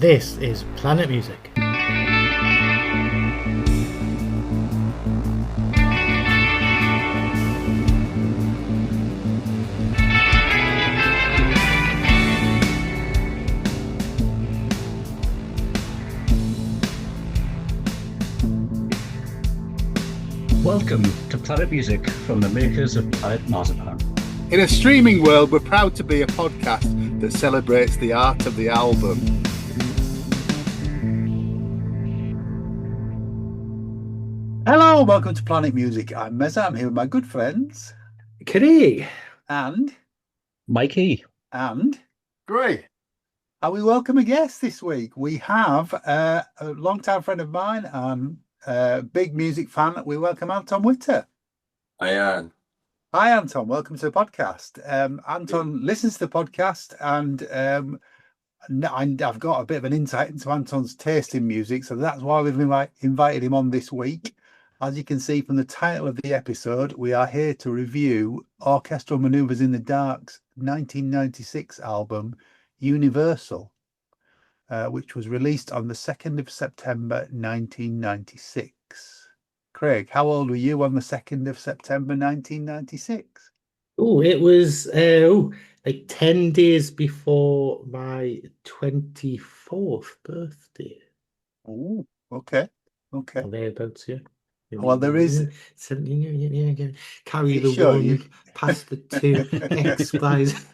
This is Planet Music. Welcome to Planet Music from the makers of Planet Marzipan. In a streaming world, we're proud to be a podcast that celebrates the art of the album. Hello, welcome to Planet Music. I'm Meza. I'm here with my good friends. Craig. And Mikey. And Great. And we welcome a guest this week. We have a long-time friend of mine and a big music fan. We welcome Anton Witter. Hi, Anne. Hi, Anton. Welcome to the podcast. Anton listens to the podcast, and I've got a bit of an insight into Anton's taste in music, so that's why we've invited him on this week. As you can see from the title of the episode, we are here to review Orchestral Manoeuvres in the Dark's 1996 album, Universal, which was released on the 2nd of September 1996. Craig, how old were you on the 2nd of September 1996? Oh, it was like 10 days before my 24th birthday. Oh, okay. Or thereabouts, yeah. Well, there is... Carry the sure one, you... past the two, X, Y's.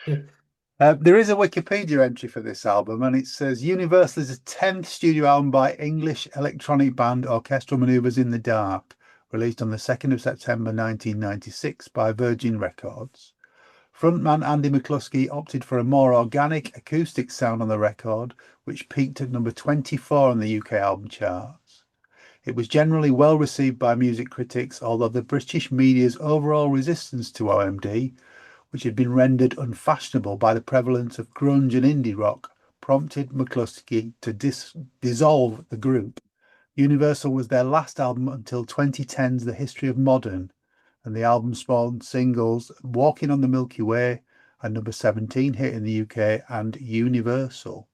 There is a Wikipedia entry for this album, and it says Universal is the 10th studio album by English electronic band Orchestral Manoeuvres in the Dark, released on the 2nd of September 1996 by Virgin Records. Frontman Andy McCluskey opted for a more organic acoustic sound on the record, which peaked at number 24 on the UK album charts. It was generally well received by music critics, although the British media's overall resistance to OMD, which had been rendered unfashionable by the prevalence of grunge and indie rock, prompted McCluskey to dissolve the group. Universal was their last album until 2010's The History of Modern, and the album spawned singles Walking on the Milky Way, a number 17 hit in the UK, and Universal.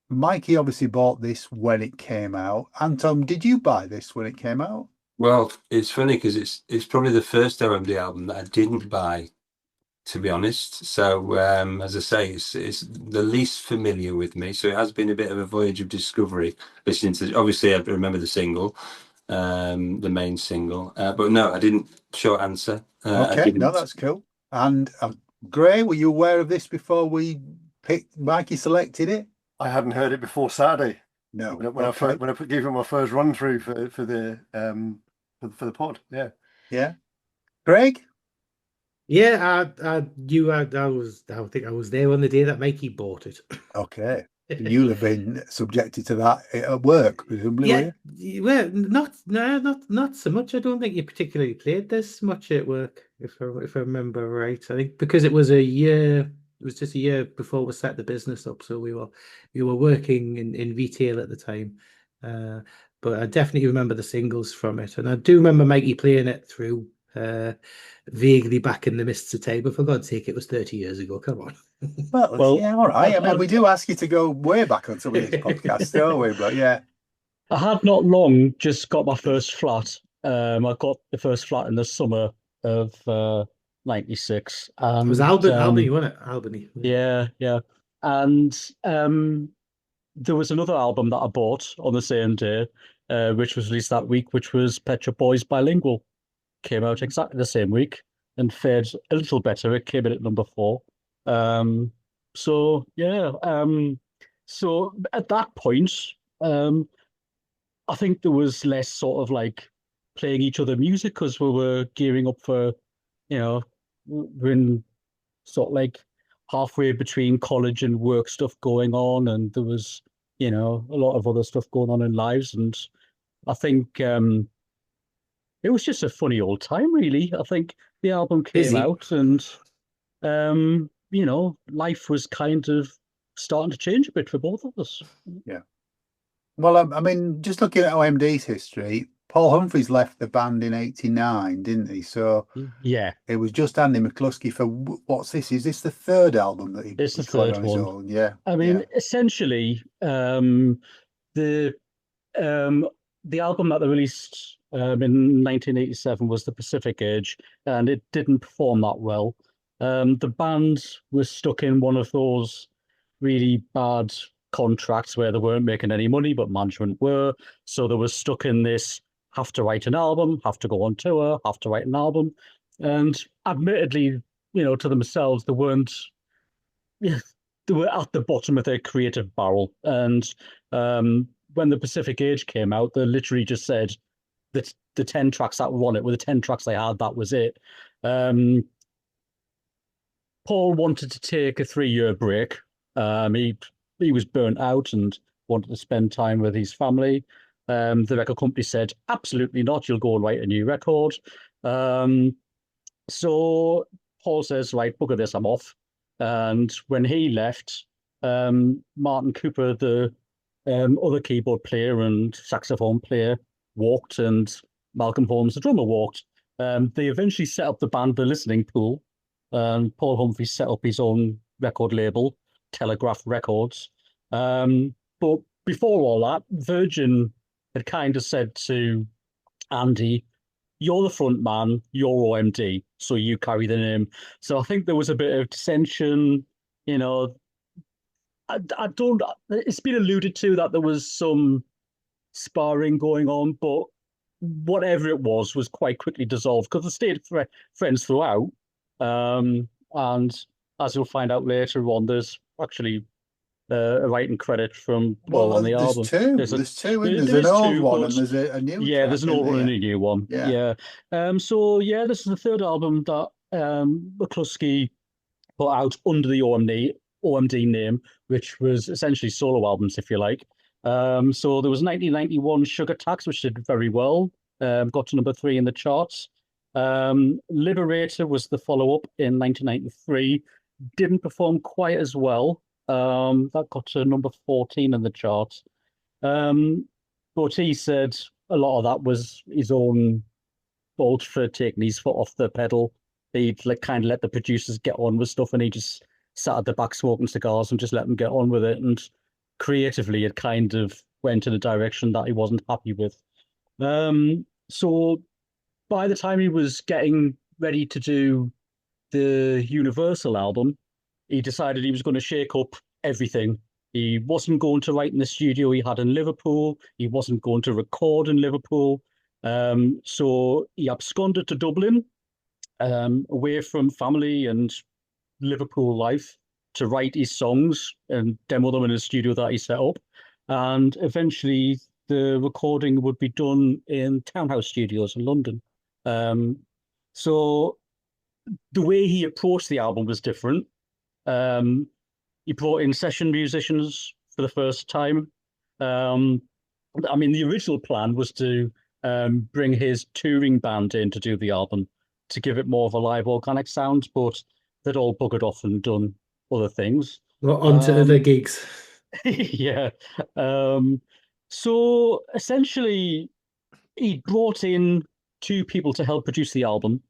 Mikey obviously bought this when it came out. Anton, did you buy this when it came out? Well, it's funny because it's probably the first OMD album that I didn't buy, to be honest. So, as I say, it's the least familiar with me. So it has been a bit of a voyage of discovery. Listening to, obviously, I remember the single, the main single, but no, I didn't. Short answer. Okay, no, that's cool. And Gray, were you aware of this before we picked? Mikey selected it. I hadn't heard it before Saturday. No, when I gave him my first run through for the pod. Yeah. Greg. Yeah, I think I was there on the day that Mikey bought it. Okay. You'll have been subjected to that at work, presumably. Yeah, well, not so much. I don't think you particularly played this much at work, if I remember right. I think because it was just a year before we set the business up, so we were working in retail at the time. But I definitely remember the singles from it, and I do remember Mikey playing it through vaguely back in the mists of time. But for God's sake, it was 30 years ago. Come on. Well, yeah, all right. I mean, we do ask you to go way back on some of these podcasts, don't we? But yeah, I had not long just got my first flat. I got the first flat in the summer of 96. It was Albany, wasn't it? Albany. Yeah. And there was another album that I bought on the same day, which was released that week, which was Pet Shop Boys Bilingual. Came out exactly the same week and fared a little better. It came in at number 4. So at that point, I think there was less sort of like playing each other music because we were gearing up for, we're in sort of like halfway between college and work stuff going on, and there was, a lot of other stuff going on in lives, and I think it was just a funny old time, really. I think the album came out, and life was kind of starting to change a bit for both of us. Yeah. Well, I mean, just looking at OMD's history, Paul Humphreys left the band in '89, didn't he? So Yeah, it was just Andy McCluskey for what's this? Is this the third album that he it's the recorded third on his one. own? Yeah. I mean, essentially, the the album that they released in 1987 was The Pacific Age, and it didn't perform that well. The band was stuck in one of those really bad contracts where they weren't making any money, but management were. So they were stuck in this have to write an album, have to go on tour, have to write an album. And admittedly, to themselves, they weren't, they were at the bottom of their creative barrel. And when The Pacific Age came out, they literally just said that the 10 tracks that were on it were the 10 tracks they had, that was it. Paul wanted to take a 3-year break. He was burnt out and wanted to spend time with his family. The record company said, absolutely not, you'll go and write a new record. So Paul says, right, bugger this, I'm off. And when he left, Martin Cooper, the other keyboard player and saxophone player, walked, and Malcolm Holmes, the drummer, walked. They eventually set up the band The Listening Pool. Paul Humphrey set up his own record label, Telegraph Records. But before all that, Virgin had kind of said to Andy, you're the front man, you're OMD, so you carry the name. So I think there was a bit of dissension, I don't, it's been alluded to that there was some sparring going on, but whatever it was quite quickly dissolved because they stayed friends throughout. And as you'll find out later on, there's actually a writing credit from Paul on the album. There's two, and there's an old one and there's a new. Yeah, there's an old one and a new one. Yeah. So yeah, this is the third album that McCluskey put out under the OMD name, which was essentially solo albums, if you like. So there was 1991 Sugar Tax, which did very well, got to number 3 in the charts. Liberator was the follow-up in 1993, didn't perform quite as well. That got to number 14 in the charts. But he said a lot of that was his own fault for taking his foot off the pedal. He'd kind of let the producers get on with stuff, and he just sat at the back smoking cigars and just let them get on with it. And creatively, it kind of went in a direction that he wasn't happy with. So by the time he was getting ready to do the Universal album, he decided he was going to shake up everything. He wasn't going to write in the studio he had in Liverpool. He wasn't going to record in Liverpool. So he absconded to Dublin, away from family and Liverpool life, to write his songs and demo them in a studio that he set up. And eventually the recording would be done in Townhouse Studios in London. So the way he approached the album was different. He brought in session musicians for the first time. I mean, the original plan was to bring his touring band in to do the album to give it more of a live organic sound, but they'd all buggered off and done other things. Well, onto other gigs. Yeah. So essentially, he brought in 2 people to help produce the album,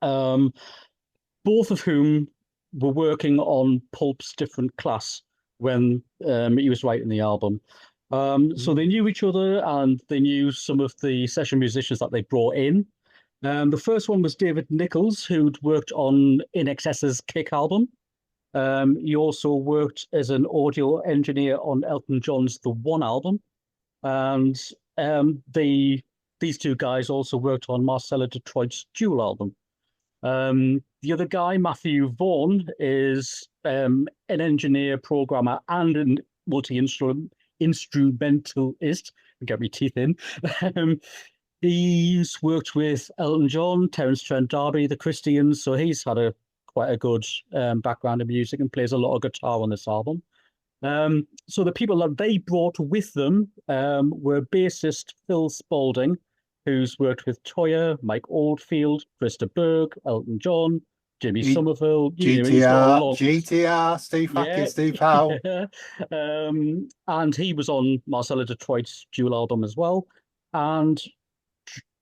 both of whom were working on Pulp's Different Class when he was writing the album. So they knew each other, and they knew some of the session musicians that they brought in. The first one was David Nichols, who'd worked on In Excess's Kick album. He also worked as an audio engineer on Elton John's The One album. And these 2 guys also worked on Marcella Detroit's Jewel album. The other guy, Matthew Vaughan, is an engineer, programmer, and a multi-instrumentalist. Get my teeth in. He's worked with Elton John, Terence Trent D'Arby, the Christians, so he's had quite a good background in music and plays a lot of guitar on this album. So the people that they brought with them were bassist Phil Spalding, who's worked with Toyah, Mike Oldfield, Krista Berg, Elton John, Jimmy Somerville, GTR, Steve Hackett, Steve Howe. And he was on Marcella Detroit's Jewel album as well. And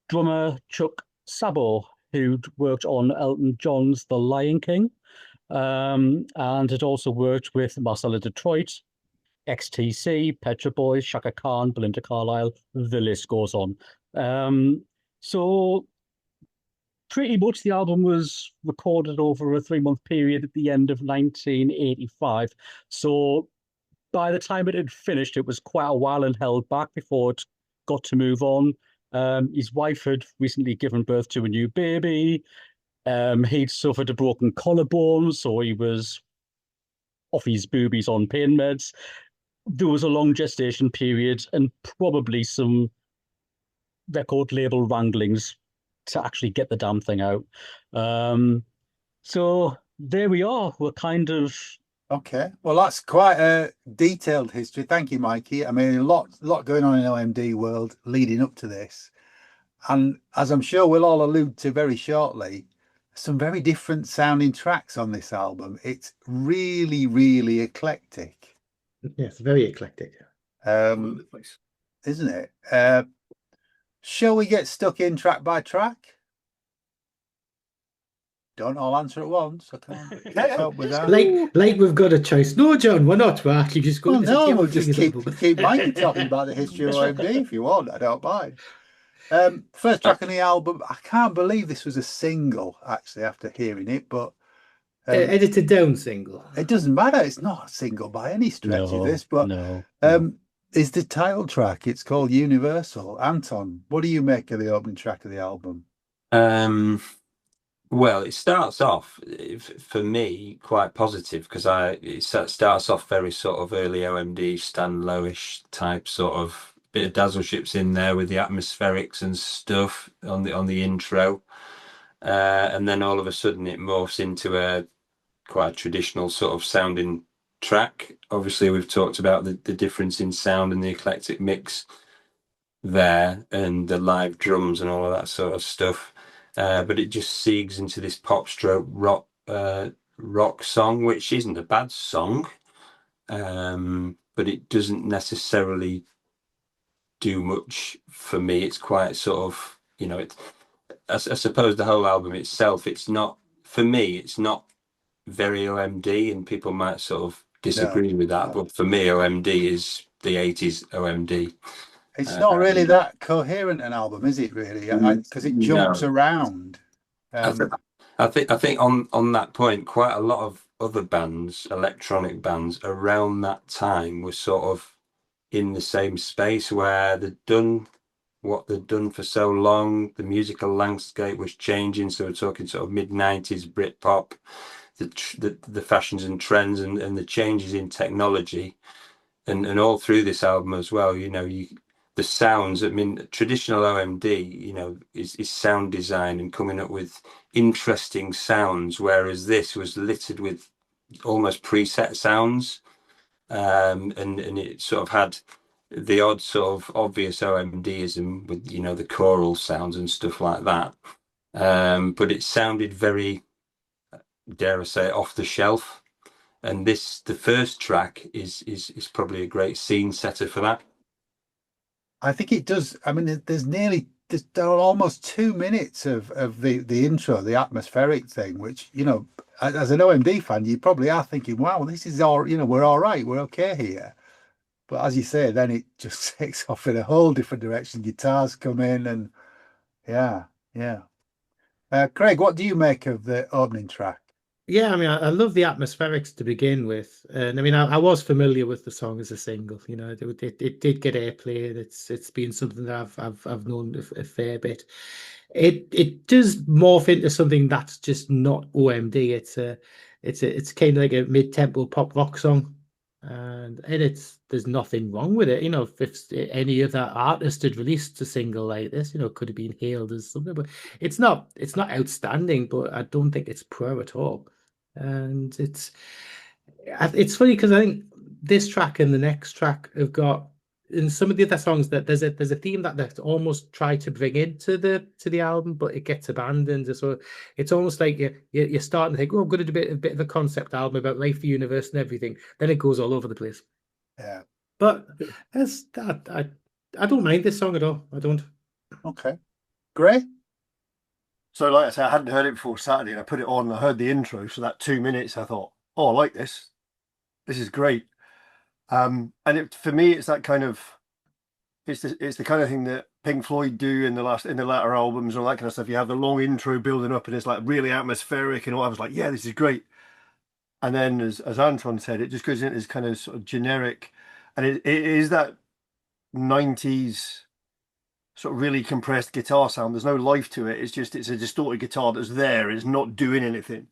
drummer Chuck Sabo, who'd worked on Elton John's The Lion King, and had also worked with Marcella Detroit, XTC, Petra Boys, Shaka Khan, Belinda Carlisle, the list goes on. So pretty much the album was recorded over a 3-month period at the end of 1985. So by the time it had finished, it was quite a while and held back before it got to move on. His wife had recently given birth to a new baby. He'd suffered a broken collarbone, so he was off his boobies on pain meds. There was a long gestation period and probably some record label wranglings to actually get the damn thing out. So there we are. We're kind of... Okay, well, that's quite a detailed history. Thank you, Mikey. I mean, a lot going on in OMD world leading up to this. And as I'm sure we'll all allude to very shortly, some very different sounding tracks on this album. It's really, really eclectic. Yes, very eclectic. Isn't it? Shall we get stuck in track by track? Don't all answer at once. I can't help with that. Like we've got a choice. No, John, we're not. We're actually just going to no, we'll just keep Mikey talking about the history of OMD if you want. I don't mind. First track on the album. I can't believe this was a single, actually, after hearing it, but edited down single. It doesn't matter. It's not a single by any stretch of this, but is the title track. It's called Universal. Anton, what do you make of the opening track of the album? Well, it starts off for me quite positive because it starts off very sort of early OMD, Stan Lowish type sort of bit of dazzle ships in there with the atmospherics and stuff on the intro, and then all of a sudden it morphs into a quite traditional sort of sounding track. Obviously, we've talked about the difference in sound and the eclectic mix there, and the live drums and all of that sort of stuff. But it just segues into this pop stroke rock song, which isn't a bad song, but it doesn't necessarily do much for me. It's quite sort of, I suppose the whole album itself, it's not, for me, it's not very OMD, and people might sort of disagree with that, but for me, OMD is the 80s OMD. It's not really that coherent an album, is it? Really, because it jumps around. I think on that point, quite a lot of other bands, electronic bands around that time, were sort of in the same space where they'd done what they'd done for so long. The musical landscape was changing, so we're talking sort of mid-90s Britpop, the fashions and trends, and the changes in technology, and all through this album as well. The sounds, I mean, traditional OMD, is sound design and coming up with interesting sounds, whereas this was littered with almost preset sounds, and it sort of had the odd sort of obvious OMDism with, the choral sounds and stuff like that. But it sounded very, dare I say, off the shelf. And the first track is probably a great scene setter for that. I think it does. I mean, there are almost 2 minutes of the intro, the atmospheric thing, which, as an OMD fan, you probably are thinking, wow, this is all, we're all right, we're okay here. But as you say, then it just takes off in a whole different direction. Guitars come in and yeah. Craig, what do you make of the opening track? Yeah, I mean, I love the atmospherics to begin with, and I mean, I was familiar with the song as a single. It did get airplay, and it's been something that I've known a fair bit. It does morph into something that's just not OMD. It's kind of like a mid-tempo pop rock song, and there's nothing wrong with it. If any other artist had released a single like this, it could have been hailed as something, but it's not outstanding, but I don't think it's poor at all. And it's funny because I think this track and the next track have got, in some of the other songs, that there's a theme that they almost try to bring into the album, but it gets abandoned. So it's almost like you're starting to think, oh, I'm going to do a bit of a concept album about life, the universe, and everything. Then it goes all over the place. Yeah, but I don't mind this song at all. I don't. Okay. Great. So, like I said, I hadn't heard it before Saturday, and I put it on. And I heard the intro, so that 2 minutes, I thought, "Oh, I like this. This is great." And for me, it's that kind of, it's the kind of thing that Pink Floyd do in the latter albums and all that kind of stuff. You have the long intro building up, and it's like really atmospheric, and all. I was like, "Yeah, this is great." And then, as Anton said, it just goes into this kind of sort of generic, and it is that 90s sort of really compressed guitar sound. There's no life to it. It's a distorted guitar that's there. It's not doing anything.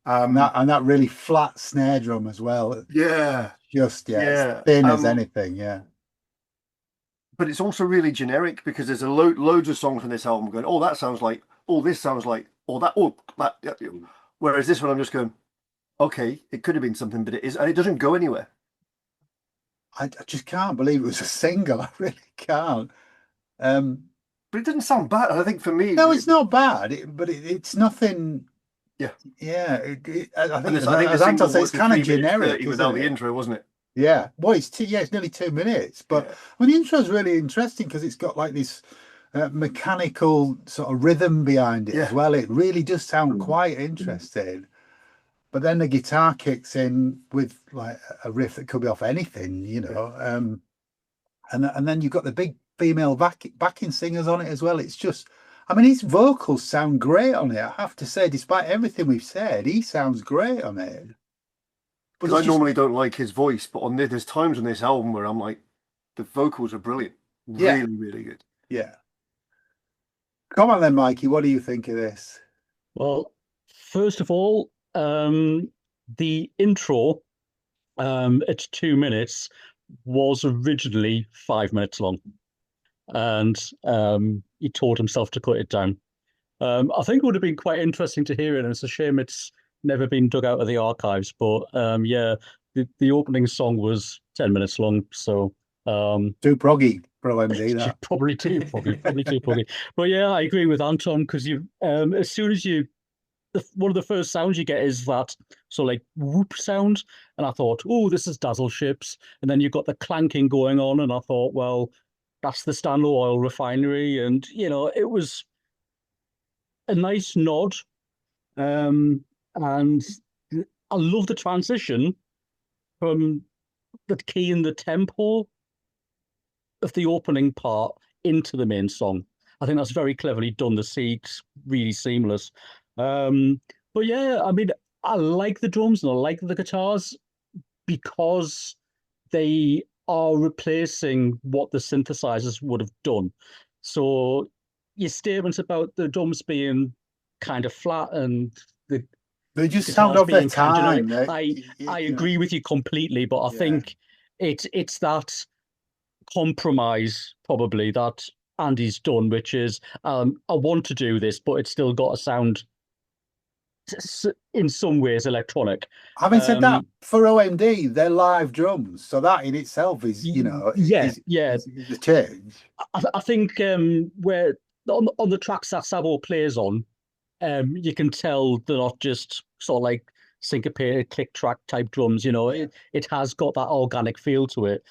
And that really flat snare drum as well. Yeah. Just as thin as anything. Yeah. But it's also really generic because there's loads of songs on this album going, "Oh, that sounds like," "Oh, this sounds like," "Oh, that," "Oh, that." Whereas this one, I'm just going, "Okay, it could have been something, but it is," and it doesn't go anywhere. I just can't believe it was a single. I really can't. But it doesn't sound bad. I think for me, no, it's not bad. But it's nothing. Yeah, yeah. I think the as Anton single says, it's was kind of 3 minutes generic 30 without the intro, wasn't it? Yeah. Well, it's nearly 2 minutes. But I mean, the intro is really interesting because it's got like this mechanical sort of rhythm behind it as well. It really does sound quite interesting. But then the guitar kicks in with like a riff that could be off anything, you know. And then you've got the big female backing singers on it as well. It's just, I mean, his vocals sound great on it. I have to say, despite everything we've said, he sounds great on it. Because I normally don't like his voice, but there's times on this album where I'm like, the vocals are brilliant. Really, really good. Yeah. Come on then, Mikey. What do you think of this? Well, first of all, the intro at 2 minutes was originally 5 minutes long, and he taught himself to cut it down. I think it would have been quite interesting to hear it, and it's a shame it's never been dug out of the archives. But the opening song was 10 minutes long, so too proggy for OMD. That probably too proggy. But yeah, I agree with Anton because as soon as one of the first sounds you get is that sort of like whoop sound, and I thought, oh, this is Dazzle Ships, and then you've got the clanking going on, and I thought, well, that's the Stanlow Oil Refinery, and it was a nice nod, and I love the transition from the key and the tempo of the opening part into the main song. I think that's very cleverly done. The C's really seamless. But yeah, I mean, I like the drums and I like the guitars because they are replacing what the synthesizers would have done. So your statements about the drums being kind of flat and they just sound of their time. I agree with you completely, but I think it's that compromise probably that Andy's done, which is I want to do this, but it's still got to sound in some ways electronic. Having said that, for OMD, they're live drums, so that in itself is, is the change. I think where on the tracks that Sabo plays on, you can tell they're not just sort of like syncopated click track type drums. It has got that organic feel to it.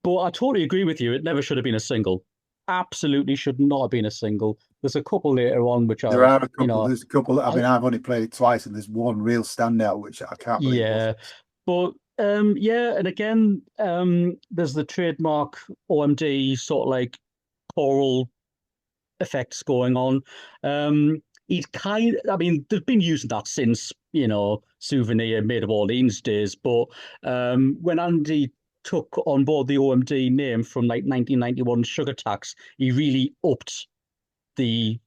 But I totally agree with you. It never should have been a single. Absolutely should not have been a single. There's a couple later on which there are a couple. There's a couple. I mean, I've only played it twice, and there's one real standout which I can't believe. Yeah, but and again, there's the trademark OMD sort of like choral effects going on. He's I mean, they've been using that since Souvenir, Made of Orleans days. But when Andy took on board the OMD name from like 1991 Sugar Tax, he really upped the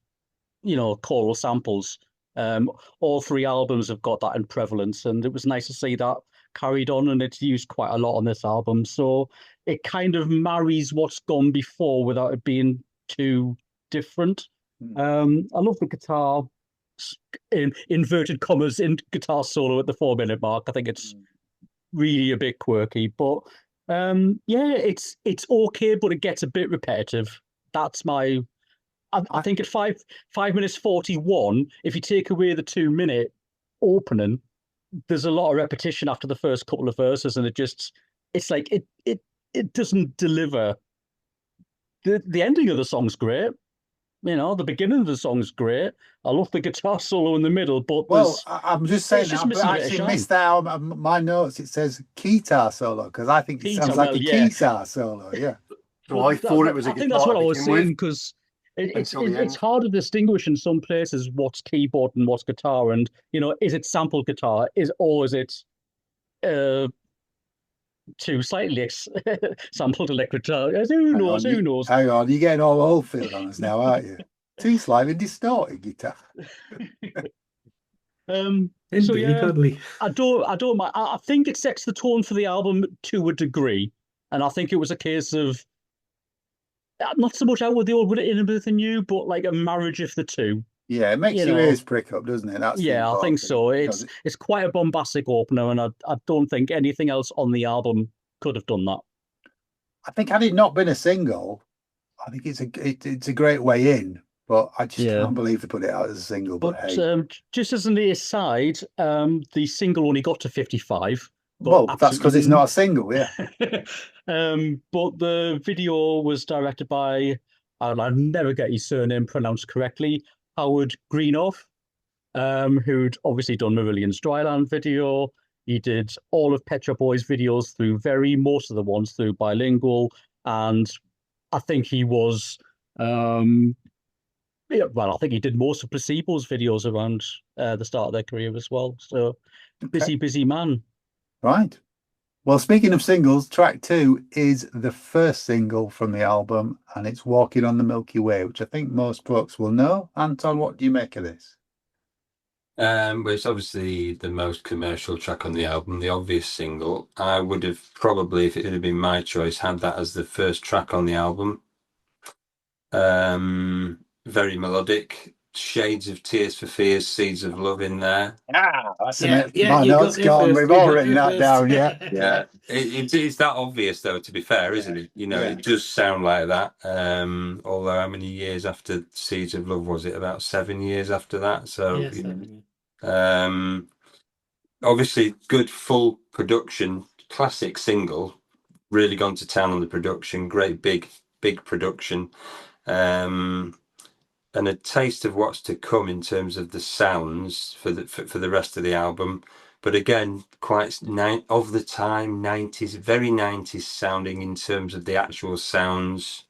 choral samples. All three albums have got that in prevalence, and it was nice to see that carried on, and it's used quite a lot on this album. So it kind of marries what's gone before without it being too different. I love the guitar in inverted commas in guitar solo at the 4 minute mark. I think it's really a bit quirky, but it's okay, but it gets a bit repetitive. That's my I think at 5 minutes 41, if you take away the 2 minute opening, there's a lot of repetition after the first couple of verses, and it's like it doesn't deliver. The ending of the song's great. You know, the beginning of the song's great. I love the guitar solo in the middle, but Well, I'm just saying, it's just I've missing a bit of actually shine. missed out on my notes. It says guitar solo because I think it Guitar, sounds like well, a yeah. guitar solo. Yeah. So I thought it was a I think guitar that's what to I was begin with saying, because until the it's end. hard to distinguish in some places what's keyboard and what's guitar, and you know, is it sampled guitar, or is it two slightly sampled electric guitar? Who knows? Who knows? Hang on, you're getting all Oldfield on us now, aren't you? Too slightly distorted guitar. So Indeed, yeah, oddly. I don't mind. I think it sets the tone for the album to a degree, and I think it was a case of not so much out with the old, with it in with the new, but like a marriage of the two. Yeah, it makes You your know. ears prick up, doesn't it? That's the Yeah, I think important so. thing, It's quite a bombastic opener, and I don't think anything else on the album could have done that. I think had it not been a single, I think it's a great way in. But I just Yeah. can't believe they put it out as a single. But hey, just as an aside, the single only got to 55. well, that's because it's not a single, yeah. But the video was directed by, and I'll never get his surname pronounced correctly, Howard Greenoff, who'd obviously done Marillion's Dryland video. He did all of Pet Shop Boys videos through most of the ones through Bilingual, and I think he was, yeah, well, I think he did most of Placebo's videos around the start of their career as well. So busy man. Right. Well, speaking of singles, track 2 is the first single from the album, and it's Walking on the Milky Way, which I think most folks will know. Anton, what do you make of this? Well, it's obviously the most commercial track on the album, the obvious single. I would have probably, if it had been my choice, had that as the first track on the album. Very melodic, shades of Tears for Fears, Seeds of Love in there. That's Yeah, my you notes got gone. first, We've you all got written it that first. down. Yeah. Yeah, it's that obvious though, to be fair, isn't it? You know, Yeah. it does sound like that. Although how many years after Seeds of Love was it? About 7 years after that. So Yeah, you know, 7 years. obviously good full production, classic single, really gone to town on the production, great big production, and a taste of what's to come in terms of the sounds for the rest of the album. But again, quite of the time, 90s, very 90s sounding in terms of the actual sounds.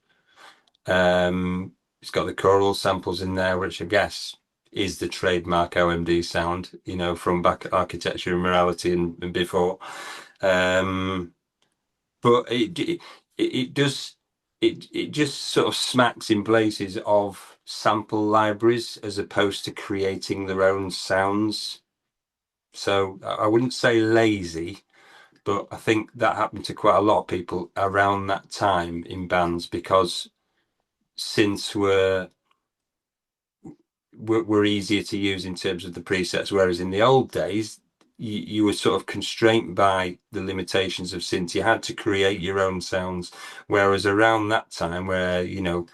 It's got the choral samples in there, which I guess is the trademark OMD sound, you know, from back Architecture and Morality and before. But it just sort of smacks in places of sample libraries as opposed to creating their own sounds. So I wouldn't say lazy, but I think that happened to quite a lot of people around that time in bands, because synths were easier to use in terms of the presets, whereas in the old days you were sort of constrained by the limitations of synth. You had to create your own sounds, whereas around that time, where you know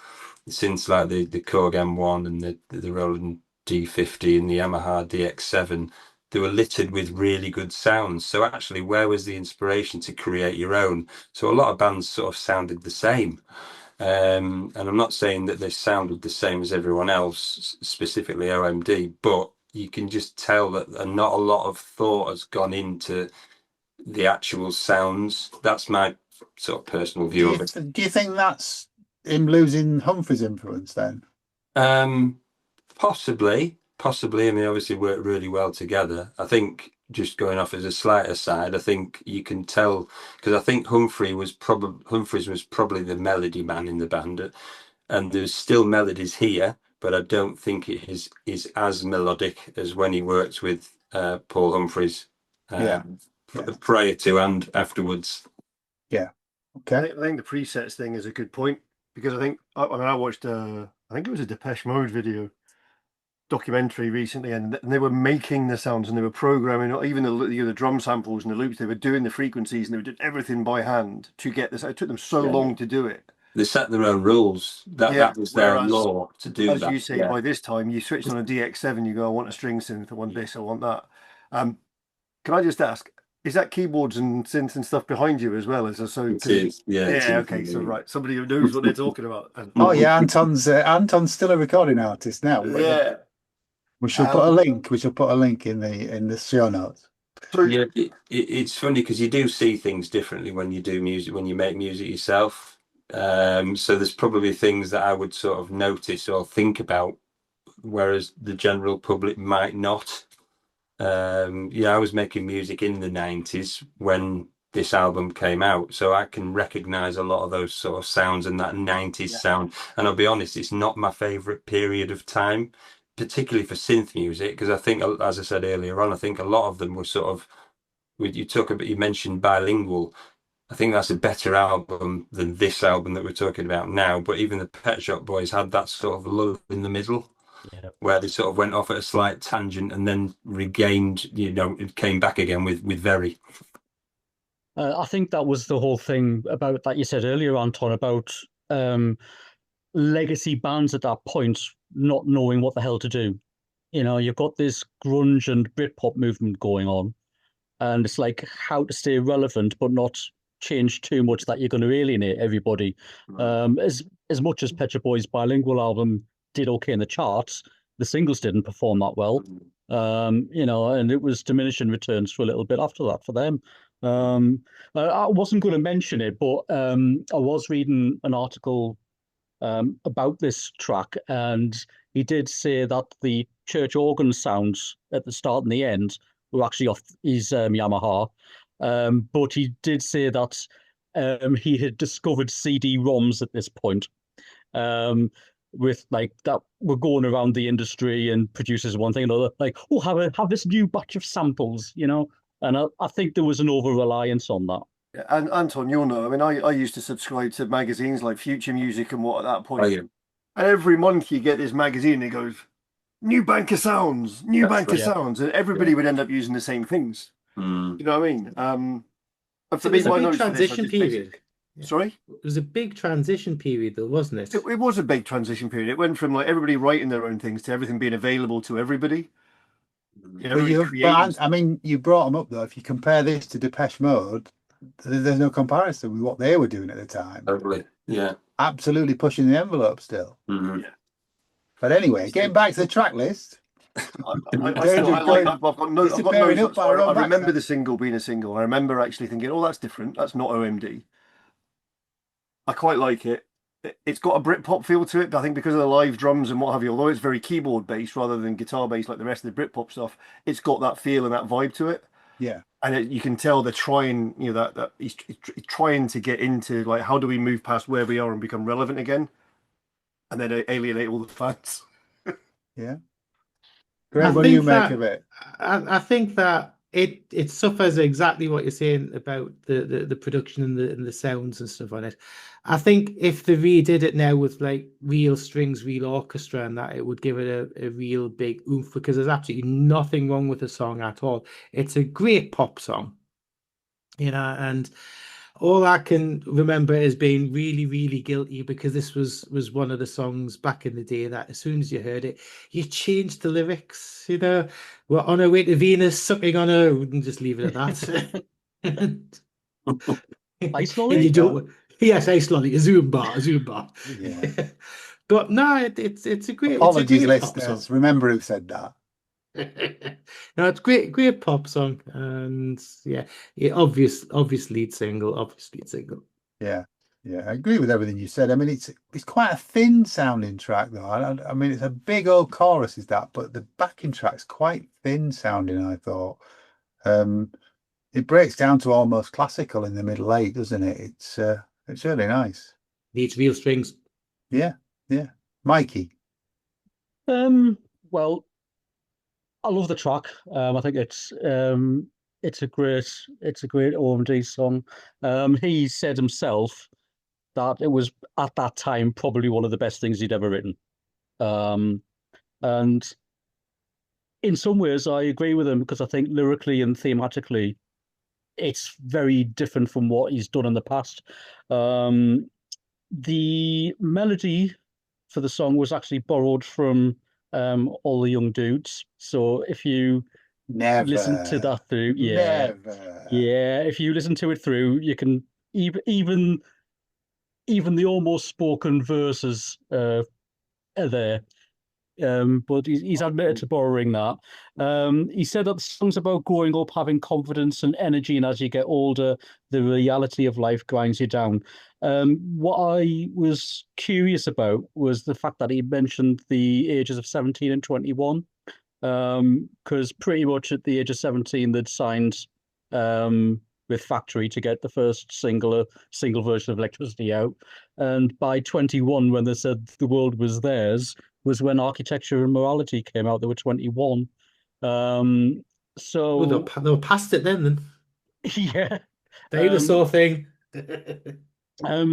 synths like the Korg M1 and the Roland D50 and the Yamaha DX7, they were littered with really good sounds. So actually, where was the inspiration to create your own? So a lot of bands sort of sounded the same. And I'm not saying that they sounded the same as everyone else, specifically OMD, but you can just tell that not a lot of thought has gone into the actual sounds. That's my sort of personal view of it. Do you think that's him losing Humphrey's influence then? Possibly. I mean, obviously worked really well together. I think, just going off as a slight aside, I think you can tell, because I think Humphreys was probably the melody man in the band, and there's still melodies here, but I don't think it is as melodic as when he worked with Paul Humphreys prior to and afterwards. Yeah. Okay. I think the presets thing is a good point, because I watched I think it was a Depeche Mode video documentary recently, and they were making the sounds and they were programming even the drum samples and the loops. They were doing the frequencies and they were doing everything by hand to get this. It took them so long to do it. They set their own rules. That was their law to do that. As you say, by this time you switched on a DX7, you go, I want a string synth, I want this, I want that. Can I just ask, is that keyboards and synths and stuff behind you as well? Is there so? It is, yeah. it's Yeah. in Okay. So the- right, somebody who knows what they're talking about. Oh yeah, Anton's still a recording artist now. Yeah. We shall put a link. We shall put a link in the show notes. So Yeah, it's funny because you do see things differently when you do music, when you make music yourself. So there's probably things that I would sort of notice or think about, whereas the general public might not. I was making music in the 90s when this album came out, so I can recognize a lot of those sort of sounds and that 90s sound. And I'll be honest, it's not my favorite period of time, particularly for synth music, because I think, as I said earlier on, I think a lot of them were sort of, you mentioned bilingual. I think that's a better album than this album that we're talking about now. But even the Pet Shop Boys had that sort of lull in the middle, where they sort of went off at a slight tangent and then regained, it came back again with Very. I think that was the whole thing about that you said earlier, Anton, about legacy bands at that point not knowing what the hell to do. You've got this grunge and Britpop movement going on, and it's like how to stay relevant but not change too much that you're going to alienate everybody. As much as Pet Shop Boys' bilingual album did okay in the charts, the singles didn't perform that well. And it was diminishing returns for a little bit after that for them. I wasn't going to mention it, but I was reading an article about this track, and he did say that the church organ sounds at the start and the end were actually off his Yamaha. But he did say that he had discovered CD-ROMs at this point, with like that were going around the industry, and producers one thing and another, like, oh, have this new batch of samples, And I think there was an over-reliance on that. Yeah, and Anton, you'll know. I mean, I used to subscribe to magazines like Future Music and what at that point. Oh, yeah. And every month you get this magazine and it goes, new bank of sounds, new That's bank of right. sounds. And everybody would end up using the same things. Mm. You know what I mean? And for It me, was a my big notes for this, I transition just basically- period. Yeah. Sorry? It was a big transition period, though, wasn't it? It was a big transition period. It went from like everybody writing their own things to everything being available to everybody. I mean, you brought them up though. If you compare this to Depeche Mode, there's no comparison with what they were doing at the time. Totally. Yeah. Absolutely pushing the envelope still. Mm-hmm. But anyway, getting back to the track list. I've got notes. I remember the single being a single. I remember actually thinking, oh, that's different. That's not OMD. I quite like it. It's got a Britpop feel to it, but I think because of the live drums and what have you, although it's very keyboard based rather than guitar based like the rest of the Britpop stuff, it's got that feel and that vibe to it. Yeah. And you can tell they're trying, that he's trying to get into like, how do we move past where we are and become relevant again? And then alienate all the fans. Yeah. Greg, what do you make of it? I think that it suffers exactly what you're saying about the production and the sounds and stuff on it. I think if they redid it now with like real strings, real orchestra and that, it would give it a real big oomph, because there's absolutely nothing wrong with the song at all. It's a great pop song, and all I can remember is being really, really guilty, because this was one of the songs back in the day that as soon as you heard it, you changed the lyrics. We're on our way to Venus, sucking on her, and just leave it at that. Ice And lolly? you don't. Yes, ice lolly, a Zoom bar. Yeah. But no, it's a great. Apologies, it's a great pop listeners. song. Remember who said that. No, it's great pop song, and yeah, obvious lead single. Yeah, I agree with everything you said. I mean, it's quite a thin sounding track though. I mean, it's a big old chorus, is that, but the backing track's quite thin sounding, I thought. It breaks down to almost classical in the middle eight, doesn't it? It's really nice. Needs real strings. Yeah. Mikey. Well, I love the track. I think it's a great OMD song. He said himself that it was at that time probably one of the best things he'd ever written. And in some ways I agree with him, because I think lyrically and thematically it's very different from what he's done in the past. The melody for the song was actually borrowed from All the Young Dudes. So if you listen to that through. Yeah, Never. yeah. If you listen to it through, you can even the almost spoken verses are there. But he's admitted to borrowing that. He said that the song's about growing up, having confidence and energy, and as you get older, the reality of life grinds you down. What I was curious about was the fact that he mentioned the ages of 17 and 21, because pretty much at the age of 17, they'd signed with Factory to get the first single version of Electricity out. And by 21, when they said the world was theirs, was when Architecture and Morality came out. They were 21. So they were past it then. yeah, Dinosaur thing. I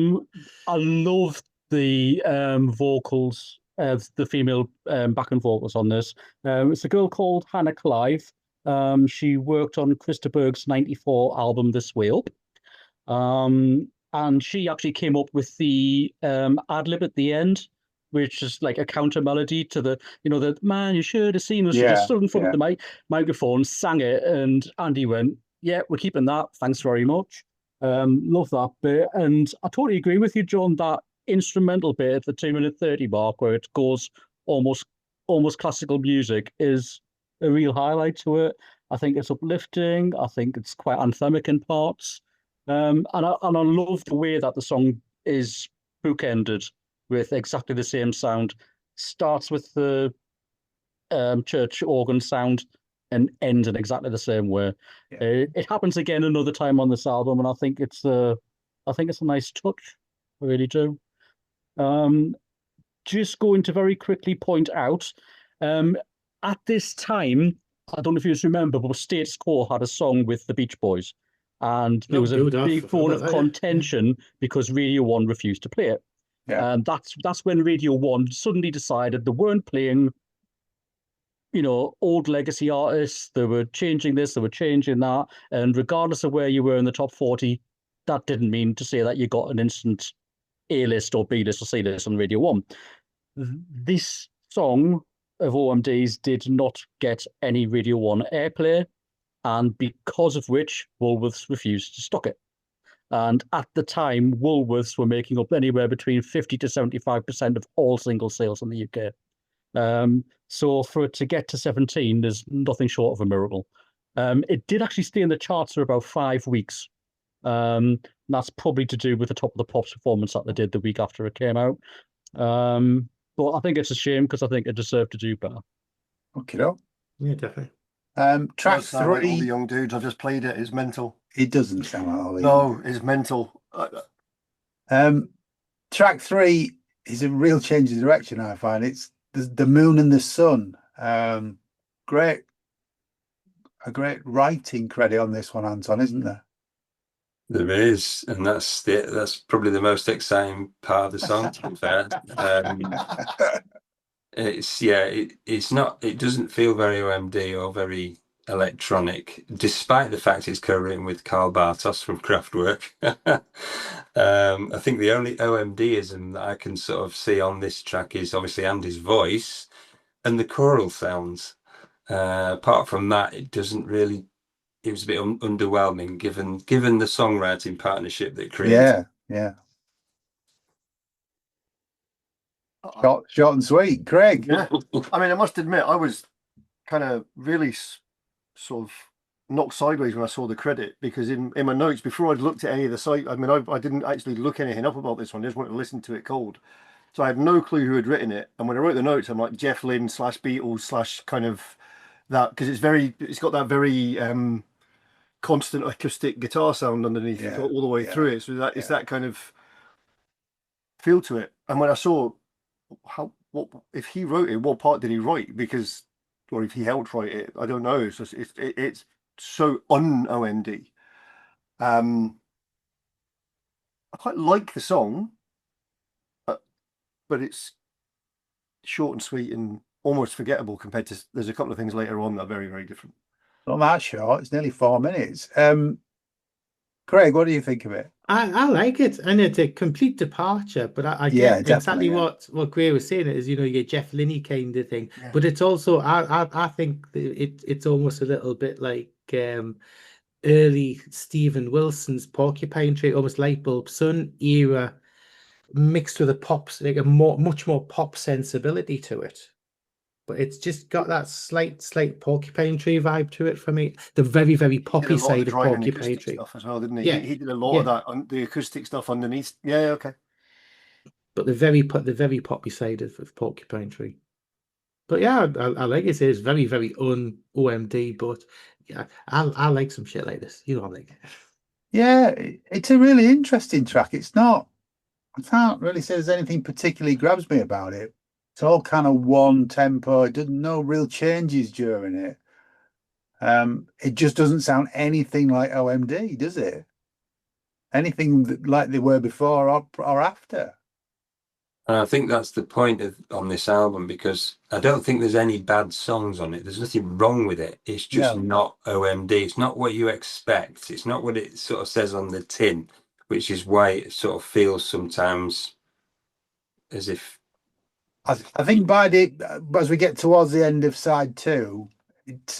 love the vocals, the female backing vocals on this. It's a girl called Hannah Clive. She worked on Krista Berg's '94 album This Way Up. And she actually came up with the ad-lib at the end, which is like a counter melody to the man you should have seen us. She just stood in front of the microphone, sang it, and Andy went, "Yeah, we're keeping that. Thanks very much." Love that bit. And I totally agree with you, John, that instrumental bit at the 2-minute 30 mark where it goes almost classical music is a real highlight to it. I think it's uplifting. I think it's quite anthemic in parts. And I love the way that the song is bookended with exactly the same sound. Starts with the church organ sound and ends in exactly the same way. Yeah. It happens again another time on this album, and I think it's a nice touch. I really do. Just going to very quickly point out, at this time, I don't know if you remember, but Status Quo had a song with the Beach Boys. And there was a big bone of contention because Radio 1 refused to play it. Yeah. And that's when Radio 1 suddenly decided they weren't playing, old legacy artists. They were changing this, they were changing that. And regardless of where you were in the top 40, that didn't mean to say that you got an instant A-list or B-list or C-list on Radio 1. This song of OMD's did not get any Radio 1 airplay, and because of which Woolworths refused to stock it. And at the time, Woolworths were making up anywhere between 50 to 75% of all single sales in the UK. So for it to get to 17 is nothing short of a miracle. It did actually stay in the charts for about 5 weeks. That's probably to do with the Top of the Pops performance that they did the week after it came out. But I think it's a shame because I think it deserved to do better. Okay, yeah, definitely. Track 3. Like all the young dudes I've just played it is mental. It doesn't sound like all the No, it's mental. Track 3 is a real change of direction, I find. It's the Moon and the Sun. A great writing credit on this one, Anton, isn't there? There is, and that's probably the most exciting part of the song, to be fair. It doesn't feel very OMD or very electronic, despite the fact it's co-written with Karl Bartos from Kraftwerk. I think the only OMDism that I can sort of see on this track is obviously Andy's voice and the choral sounds. Apart from that, it doesn't really. It was a bit underwhelming given the songwriting partnership that created. Yeah. Short and sweet, Craig. Yeah, I mean, I must admit, I was kind of really sort of knocked sideways when I saw the credit, because in my notes before I'd looked at any of the site, I mean, I didn't actually look anything up about this one. I just wanted to listen to it cold, so I had no clue who had written it. And when I wrote the notes, I'm like Jeff Lynne / Beatles / kind of that, because it's got that very constant acoustic guitar sound underneath it all the way through it. So it's that kind of feel to it. And when I saw what if he wrote it, what part did he write? Or if he helped write it, I don't know. It's so un-OMD. I quite like the song, but it's short and sweet and almost forgettable compared to. There's a couple of things later on that are very, very different. Not that short. It's nearly 4 minutes. Craig, what do you think of it? I like it, and it's a complete departure. But I Yeah, get exactly definitely, yeah. what Gray was saying. Is your Jeff Linney kind of thing. Yeah. But it's also I think that it's almost a little bit like early Stephen Wilson's Porcupine Tree, almost Light Bulb Sun era, mixed with a pop, like a much more pop sensibility to it. But it's just got that slight Porcupine Tree vibe to it for me. The very, very He did a poppy lot of side the of driving Porcupine acoustic Tree. stuff as well, didn't he? Yeah, He did a lot yeah. of that on the acoustic stuff underneath. Yeah, okay. But the very poppy side of Porcupine Tree. But yeah, I like it. It's very, very OMD, but yeah, I like some shit like this. I like it. Yeah, it's a really interesting track. It's not, I can't really say there's anything particularly grabs me about it. It's all kind of one tempo. It doesn't, no real changes during it. It just doesn't sound anything like OMD, does it? Anything like they were before or after. And I think that's the point on this album, because I don't think there's any bad songs on it. There's nothing wrong with it. It's just No. not OMD. It's not what you expect. It's not what it sort of says on the tin, which is why it sort of feels sometimes as if. I think as we get towards the end of side 2,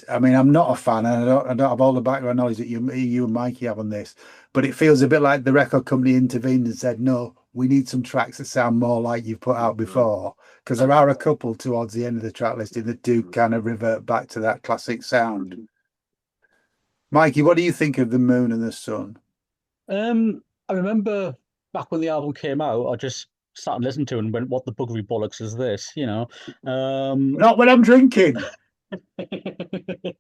I mean, I'm not a fan, and I don't have all the background knowledge that you and Mikey have on this, but it feels a bit like the record company intervened and said, no, we need some tracks that sound more like you've put out before, because there are a couple towards the end of the track listing that do kind of revert back to that classic sound. Mikey, what do you think of The Moon and the Sun? I remember back when the album came out, I just sat and listened to it and went, "What the buggery bollocks is this?" Not when I'm drinking. The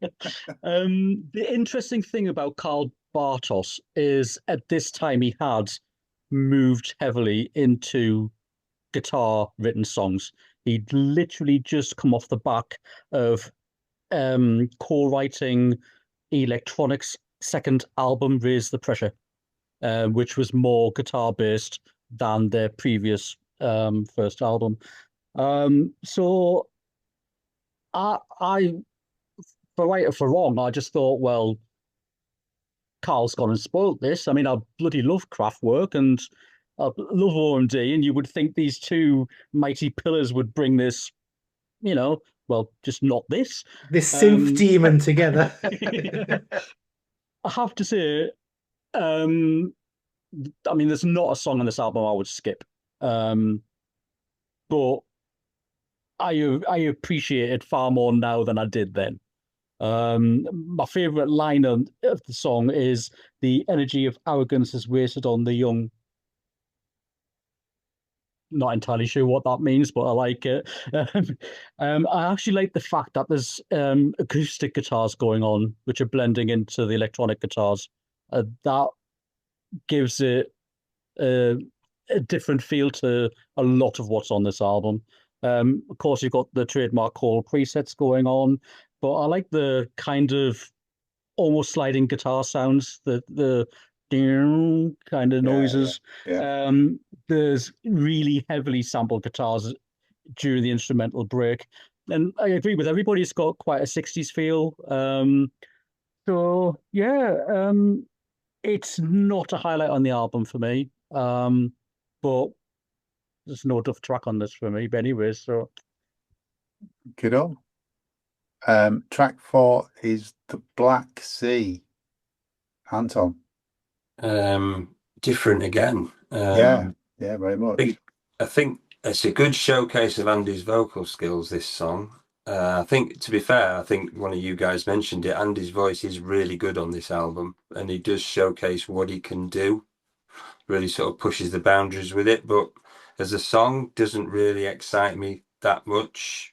interesting thing about Karl Bartos is at this time he had moved heavily into guitar-written songs. He'd literally just come off the back of co-writing Electronic's second album, Raise the Pressure, which was more guitar-based than their previous first album. So I for right or for wrong, I just thought, well, Carl's gone and spoiled this. I mean, I bloody love Kraftwerk and I love OMD, and you would think these two mighty pillars would bring this, well, just not this. This synth demon together. I have to say, I mean, there's not a song on this album I would skip. But I appreciate it far more now than I did then. My favorite line of the song is "The energy of arrogance is wasted on the young." Not entirely sure what that means, but I like it. I actually like the fact that there's acoustic guitars going on, which are blending into the electronic guitars. That gives it a different feel to a lot of what's on this album. Of course, you've got the trademark choral presets going on, but I like the kind of almost sliding guitar sounds, the kind of noises. Yeah. There's really heavily sampled guitars during the instrumental break. And I agree with everybody, it's got quite a 60s feel. So, yeah, it's not a highlight on the album for me. But there's no tough track on this for me, but anyway, so. Good on. Track 4 is The Black Sea. Anton. Different again. Yeah, very much. I think it's a good showcase of Andy's vocal skills, this song. I think, to be fair, I think one of you guys mentioned it, Andy's voice is really good on this album, and he does showcase what he can do, really sort of pushes the boundaries with it, but as a song, doesn't really excite me that much.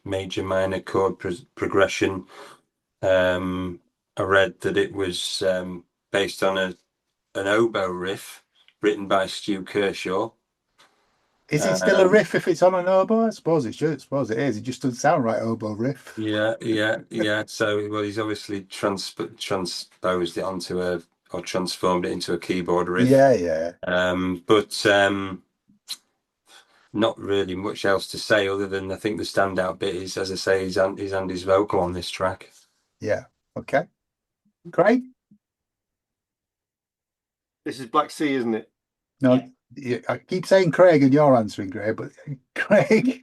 Major minor chord progression. I read that it was based on an oboe riff written by Stu Kershaw. Is it still a riff if it's on an oboe? I suppose it should. I suppose it is. It just doesn't sound right, oboe riff. Yeah. So, well, he's obviously transposed it onto or transformed it into a keyboard riff. Yeah. But not really much else to say other than I think the standout bit is, as I say, is Andy's vocal on this track. Yeah. Okay. Great. This is Black Sea, isn't it? No, I keep saying Craig and you're answering Craig, but Craig.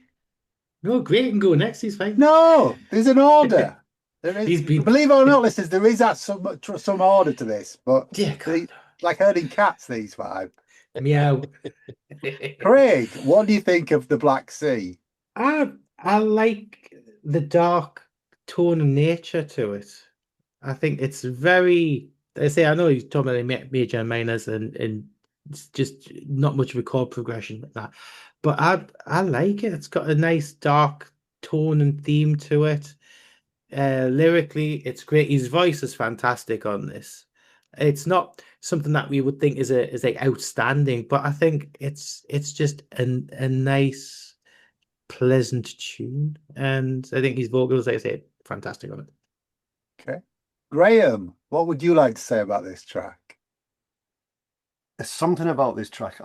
No, Greg can go next. He's fine. No, there's an order. There is, He's been- believe it or not, listeners, there is some order to this, but Dear God. like herding cats, these 5. Meow. Craig, what do you think of the Black Sea? I like the dark tone and nature to it. I think it's very. I know you're talking about major and minors, and it's just not much of a chord progression like that. But I like it. It's got a nice dark tone and theme to it. Lyrically, it's great. His voice is fantastic on this. It's not something that we would think is like outstanding, but I think it's just a nice, pleasant tune, and I think his vocals, like I say, fantastic on it. Okay, Graham, what would you like to say about this track? There's something about this track.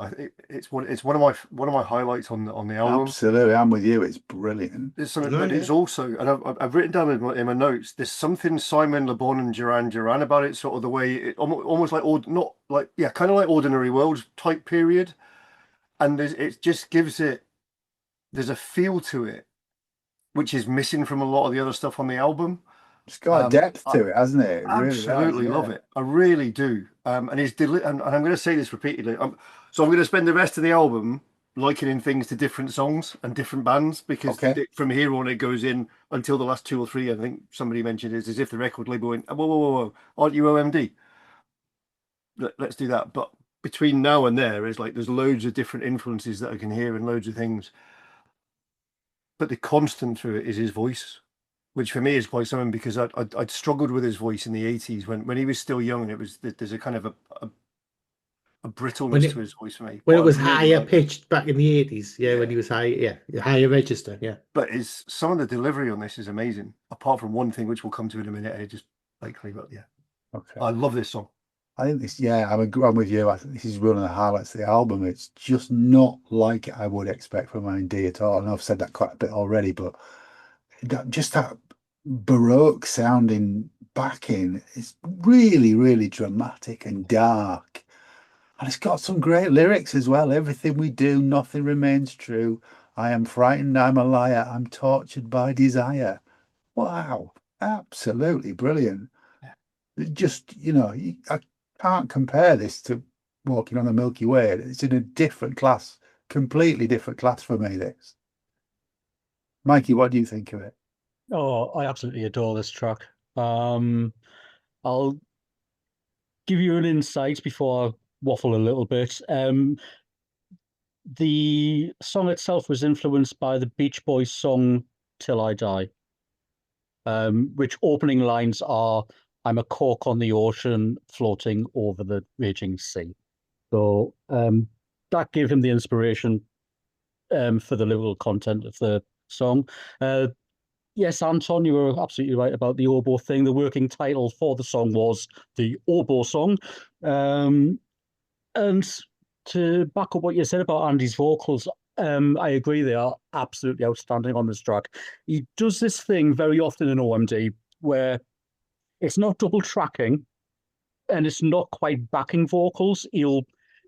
It's one of my highlights on the album. Absolutely, I'm with you. It's brilliant. There's something, but it's also, and I've written down in my notes. There's something Simon Le Bon and Duran about it, sort of the way it almost like kind of like Ordinary World type period, and it just gives it. There's a feel to it, which is missing from a lot of the other stuff on the album. It's got a depth to it, hasn't it? Absolutely love it. I really do. And and I'm going to say this repeatedly. So I'm going to spend the rest of the album likening things to different songs and different bands, because from here on it goes in until the last 2 or 3. I think somebody mentioned it, as if the record label went, whoa, aren't you OMD? Let's do that. But between now and there is like there's loads of different influences that I can hear and loads of things. But the constant through it is his voice, which for me is quite something, because I'd struggled with his voice in the 80s when he was still young. And there's a kind of a brittleness to his voice for me. When it was higher pitched back in the 80s, when he was higher register, But some of the delivery on this is amazing. Apart from one thing, which we'll come to in a minute, okay. I love this song. I think this, I'm with you. I think this is one of the highlights of the album. It's just not like I would expect from R&D at all. I know I've said that quite a bit already, but that Baroque sounding backing is really, really dramatic and dark. And it's got some great lyrics as well. Everything we do, nothing remains true. I am frightened, I'm a liar. I'm tortured by desire. Wow. Absolutely brilliant. Just, I can't compare this to Walking on the Milky Way. It's in a different class, completely different class for me, this. Mikey, what do you think of it? Oh, I absolutely adore this track. I'll give you an insight before I waffle a little bit. The song itself was influenced by the Beach Boys song Till I Die, which opening lines are, I'm a cork on the ocean floating over the raging sea. So that gave him the inspiration for the lyrical content of the song. Yes, Anton, you were absolutely right about the oboe thing. The working title for the song was the Oboe Song. And to back up what you said about Andy's vocals, I agree, they are absolutely outstanding on this track. He does this thing very often in OMD where it's not double tracking and it's not quite backing vocals. He'll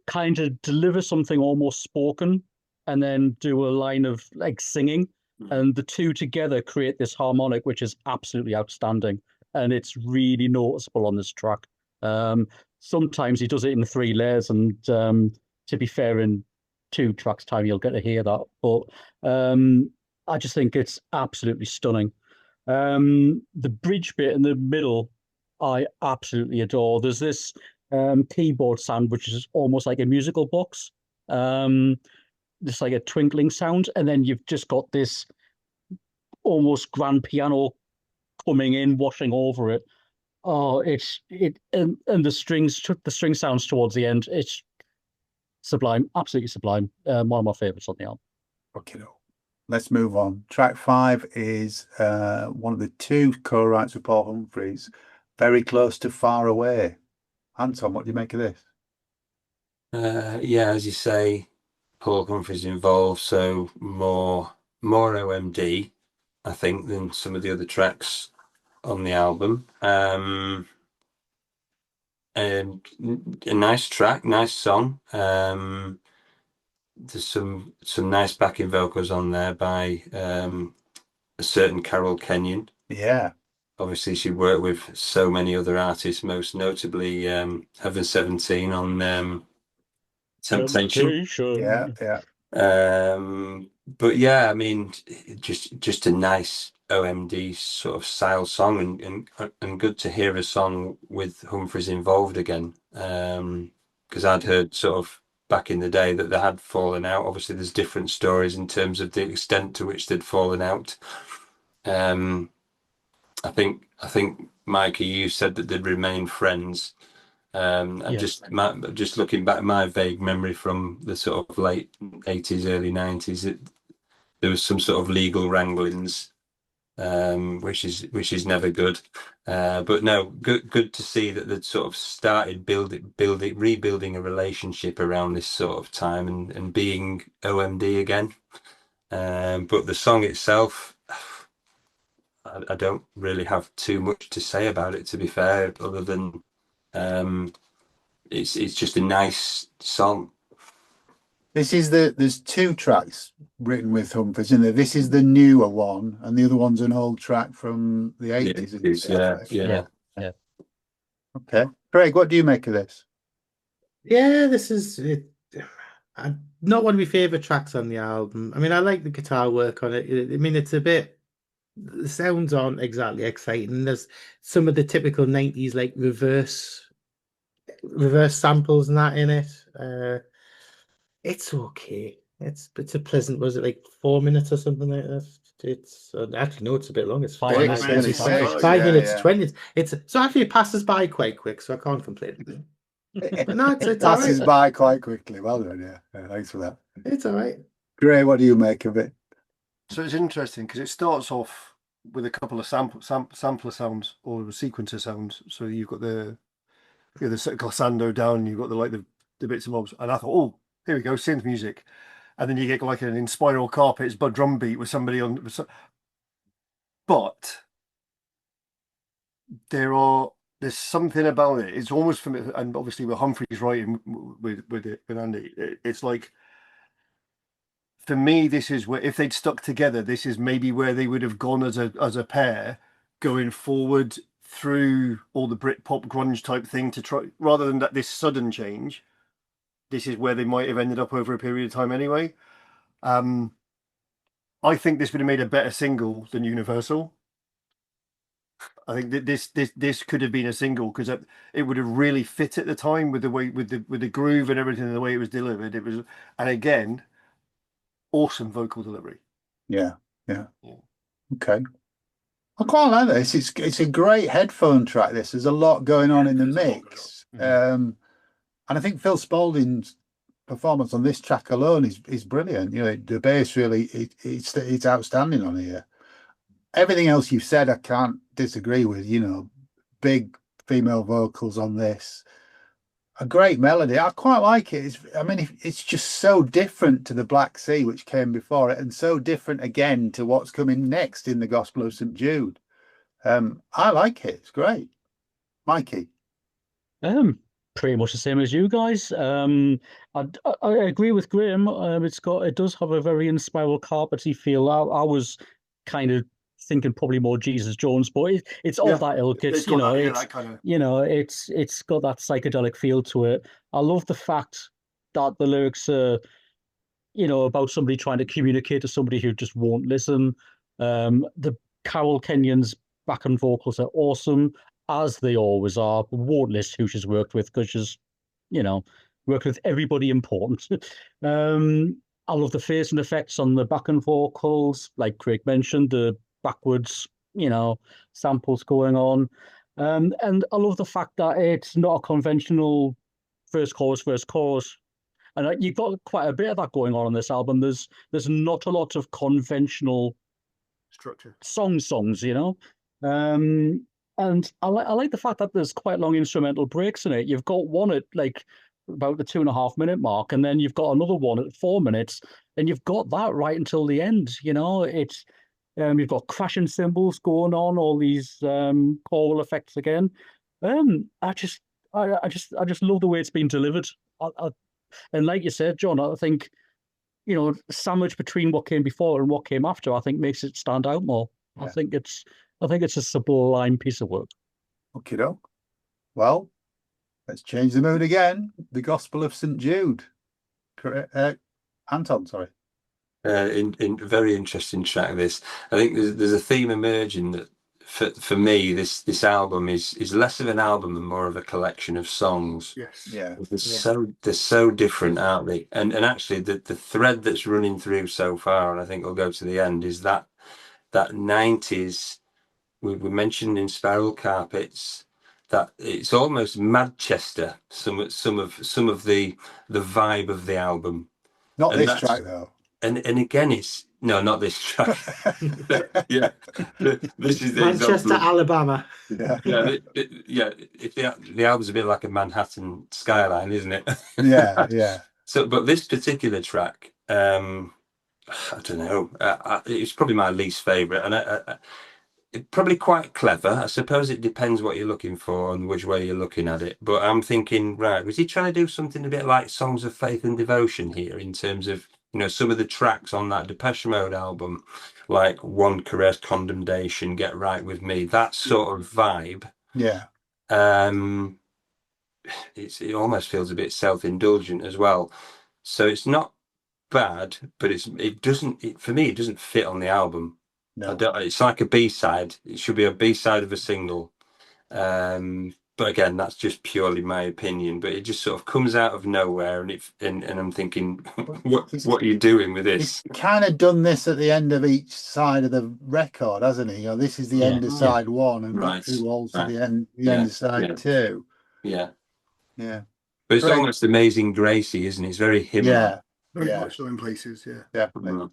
kind of deliver something almost spoken and then do a line of like singing, and the two together create this harmonic, which is absolutely outstanding. And it's really noticeable on this track. Sometimes he does it in 3 layers, and to be fair, in 2 tracks time, you'll get to hear that. But I just think it's absolutely stunning. The bridge bit in the middle, I absolutely adore. There's this keyboard sound, which is almost like a musical box. Just like a twinkling sound, and then you've just got this almost grand piano coming in, washing over it. Oh, and the string sounds towards the end. It's sublime, absolutely sublime. One of my favorites on the album. Okay, let's move on. Track 5 is one of the 2 co-writes with Paul Humphreys, Very Close to Far Away. Anton, what do you make of this? As you say, Paul Humphreys involved, so more OMD, I think, than some of the other tracks on the album. a nice track, nice song. There's some nice backing vocals on there by a certain Carol Kenyon. Yeah. Obviously, she worked with so many other artists, most notably Heaven 17 on Temptation. Yeah. Yeah. But yeah, I mean, just a nice OMD sort of style song, and good to hear a song with Humphreys involved again. Because I'd heard sort of back in the day that they had fallen out. Obviously, there's different stories in terms of the extent to which they'd fallen out. I think Mikey, you said that they'd remain friends. And Yes. just looking back, my vague memory from the sort of late 80s, early 90s, there was some sort of legal wranglings, which is never good. But no, good to see that they'd sort of started rebuilding a relationship around this sort of time and being OMD again. But the song itself, I don't really have too much to say about it, to be fair, other than it's just a nice song. There's two tracks written with Humphreys in there. This is the newer one, and the other one's an old track from the 80s. Yeah. Okay. Craig, what do you make of this? Yeah, this is it. Not one of my favorite tracks on the album. I mean, I like the guitar work on it. I mean, it's a bit. The sounds aren't exactly exciting. There's some of the typical 90s like reverse samples and that in it. It's okay. It's a pleasant. Was it like 4 minutes or something like that? It's actually no, it's a bit long. It's 5 minutes. 5 minutes 20. It's so actually it passes by quite quick, so I can't complain. But no, it's passes all right. by quite quickly. Well done, yeah. Thanks for that. It's all right. Gray, what do you make of it? So it's interesting because it starts off with a couple of sampler sounds or sequencer sounds. So you've got the glissando down, and you've got the bits and bobs, and I thought, oh, here we go, synth music, and then you get like an in Spiral Carpets but drum beat with somebody on. But there's something about it. It's almost from it, and obviously with Humphreys writing with Andy, it's like, for me, this is where, if they'd stuck together, this is maybe where they would have gone as a pair going forward through all the Britpop grunge type thing to try, rather than this sudden change. This is where they might have ended up over a period of time anyway. I think this would have made a better single than Universal. I think that this could have been a single because it would have really fit at the time with the way with the groove and everything, and the way it was delivered. It was, and again, awesome vocal delivery. Yeah. Okay. I quite like this. It's a great headphone track. There's a lot going on in the mix. And I think Phil Spaulding's performance on this track alone is brilliant. You know, the bass really it's outstanding on here. Everything else you've said, I can't disagree with. You know, big female vocals on this, a great melody. I quite like it. It's just so different to the Black Sea, which came before it, and so different again to what's coming next in the Gospel of St. Jude. I like it. It's great. Mikey. Pretty much the same as you guys. I agree with Graham. It does have a very in Spiral Carpety feel. I was kind of thinking probably more Jesus Jones, but it's all that ilk. It's got that psychedelic feel to it. I love the fact that the lyrics are, about somebody trying to communicate to somebody who just won't listen. The Carol Kenyon's backing vocals are awesome, as they always are. Won't list who she's worked with because she's, worked with everybody important. I love the phasing effects on the backing vocals, like Craig mentioned, the backwards, samples going on. And I love the fact that it's not a conventional first chorus. And you've got quite a bit of that going on this album. There's not a lot of conventional structure songs, and I like the fact that there's quite long instrumental breaks in it. You've got one at like about the 2.5 minute mark, and then you've got another one at 4 minutes, and you've got that right until the end. It's you've got crashing cymbals going on, all these choral effects again. I I just love the way it's been delivered. And like you said, John, I think, sandwich between what came before and what came after, I think makes it stand out more. Yeah. I think it's a sublime piece of work. Okay, doke. Well, let's change the mood again. The Gospel of St. Jude. Anton, sorry. In very interesting track. This, I think there's a theme emerging that for me this album is less of an album and more of a collection of songs. Yes. Yeah. They're so different, aren't they? And actually the thread that's running through so far, and I think we'll go to the end, is that 90s. We mentioned in Spiral Carpets that it's almost Manchester. Some of the vibe of the album. Not And this track though. And again, it's not this track. Yeah, this is Manchester, Alabama. Yeah. If the album's a bit like a Manhattan skyline, isn't it? Yeah. So, but this particular track, I don't know. It's probably my least favorite, and it's probably quite clever. I suppose it depends what you're looking for and which way you're looking at it. But I'm thinking, right, was he trying to do something a bit like Songs of Faith and Devotion here in terms of, some of the tracks on that Depeche Mode album, like One Caress, Condemnation, Get Right With Me, that sort of vibe. Yeah. It almost feels a bit self-indulgent as well. So it's not bad, but for me, it doesn't fit on the album. No. It's like a B-side. It should be a B-side of a single. But again, that's just purely my opinion. But it just sort of comes out of nowhere, and I'm thinking, what are you doing with this? He's kind of done this at the end of each side of the record, hasn't he? This is the end of side one, and who also the end of side two. Yeah. Yeah. But it's almost Amazing Gracie, isn't it? It's very hymnal. Yeah. Very much so in places, yeah. Definitely.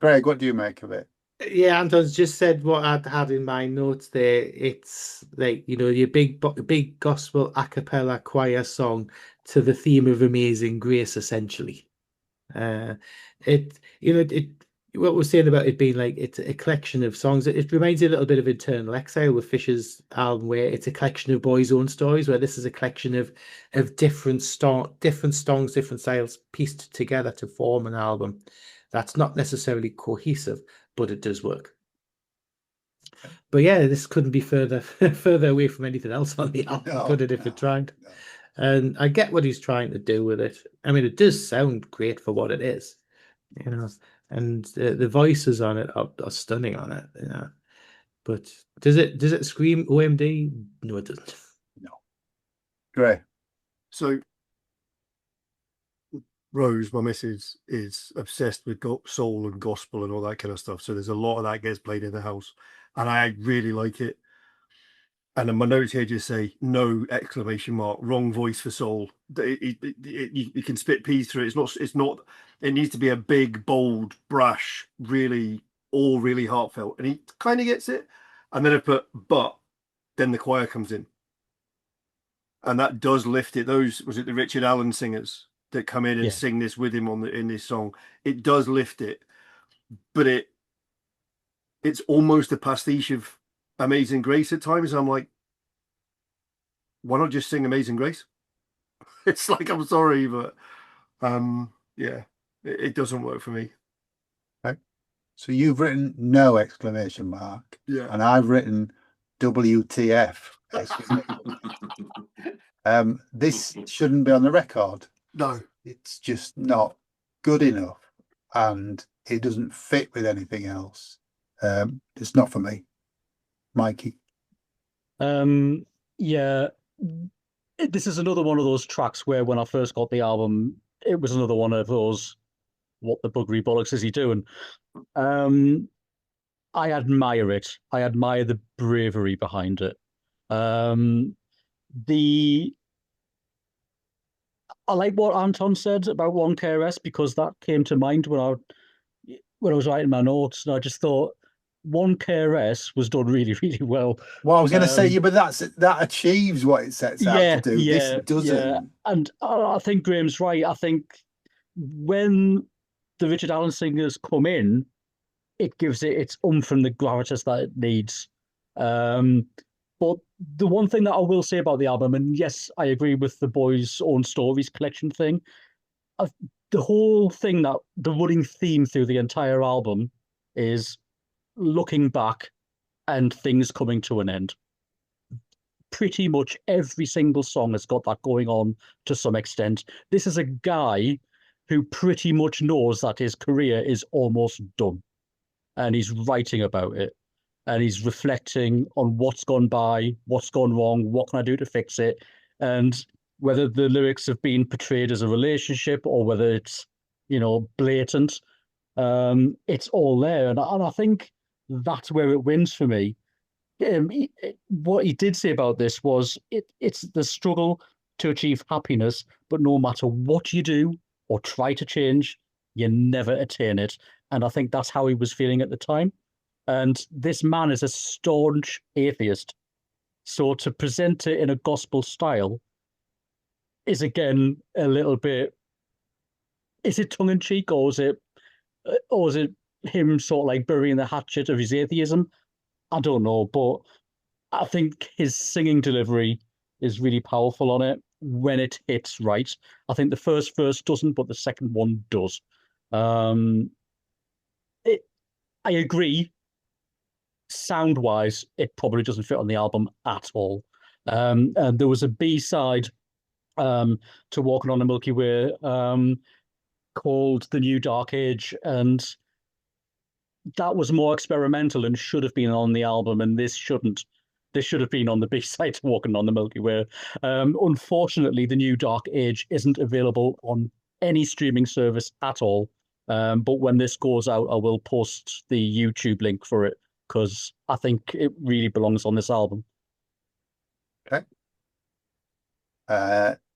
Greg, what do you make of it? Yeah, Anton's just said what I'd had in my notes there. It's like, your big gospel a cappella choir song to the theme of Amazing Grace, essentially. What we're saying about it being like it's a collection of songs. It reminds you a little bit of Internal Exile with Fisher's album, where it's a collection of boys' own stories, where this is a collection of different songs, different styles pieced together to form an album that's not necessarily cohesive, but it does work. But yeah, this couldn't be further away from anything else on the album, could it, if it tried? No. And I get what he's trying to do with it. I mean, it does sound great for what it is, and the voices on it are stunning on it, But does it scream OMD? No, it doesn't. No. Great. So Rose, my missus, is obsessed with soul and gospel and all that kind of stuff. So there's a lot of that gets played in the house, and I really like it. And then my notes here just say no ! Wrong voice for soul. You can spit peas through it. It's not. It needs to be a big, bold, brash, really heartfelt, and he kind of gets it. And then I put but. Then the choir comes in, and that does lift it. Was it the Richard Allen singers that come in and sing this with him in this song? It does lift it, but it's almost a pastiche of Amazing Grace at times. I'm like, why not just sing Amazing Grace? It's like, I'm sorry, but it doesn't work for me. Okay. So you've written no ! Yeah. And I've written WTF! This shouldn't be on the record. No. It's just not good enough, and it doesn't fit with anything else. It's not for me. Mikey. This is another one of those tracks where when I first got the album, it was another one of those, what the buggery bollocks is he doing? I admire it. I admire the bravery behind it. I like what Anton said about One KRS, because that came to mind when I was writing my notes, and I just thought One KRS was done really, really well. Well, I was going to say, but that achieves what it sets out to do. This doesn't. Yeah. And I think Graham's right. I think when the Richard Allen singers come in, it gives it its oomph and the gravitas that it needs. But the one thing that I will say about the album, and yes, I agree with the Boys' Own Stories collection thing, the whole thing, that the running theme through the entire album is looking back and things coming to an end. Pretty much every single song has got that going on to some extent. This is a guy who pretty much knows that his career is almost done, and he's writing about it, and he's reflecting on what's gone by, what's gone wrong, what can I do to fix it, and whether the lyrics have been portrayed as a relationship or whether it's, blatant, it's all there. And I think that's where it wins for me. What he did say about this was it's the struggle to achieve happiness, but no matter what you do or try to change, you never attain it. And I think that's how he was feeling at the time. And this man is a staunch atheist. So to present it in a gospel style is, again, a little bit, is it tongue in cheek, or is it him sort of like burying the hatchet of his atheism? I don't know, but I think his singing delivery is really powerful on it when it hits right. I think the first verse doesn't, but the second one does. I agree. Sound-wise, it probably doesn't fit on the album at all. And there was a B-side to Walking on the Milky Way called The New Dark Age, and that was more experimental and should have been on the album, and this shouldn't. This should have been on the B-side to Walking on the Milky Way. Unfortunately, The New Dark Age isn't available on any streaming service at all. But when this goes out, I will post the YouTube link for it, because I think it really belongs on this album. Okay.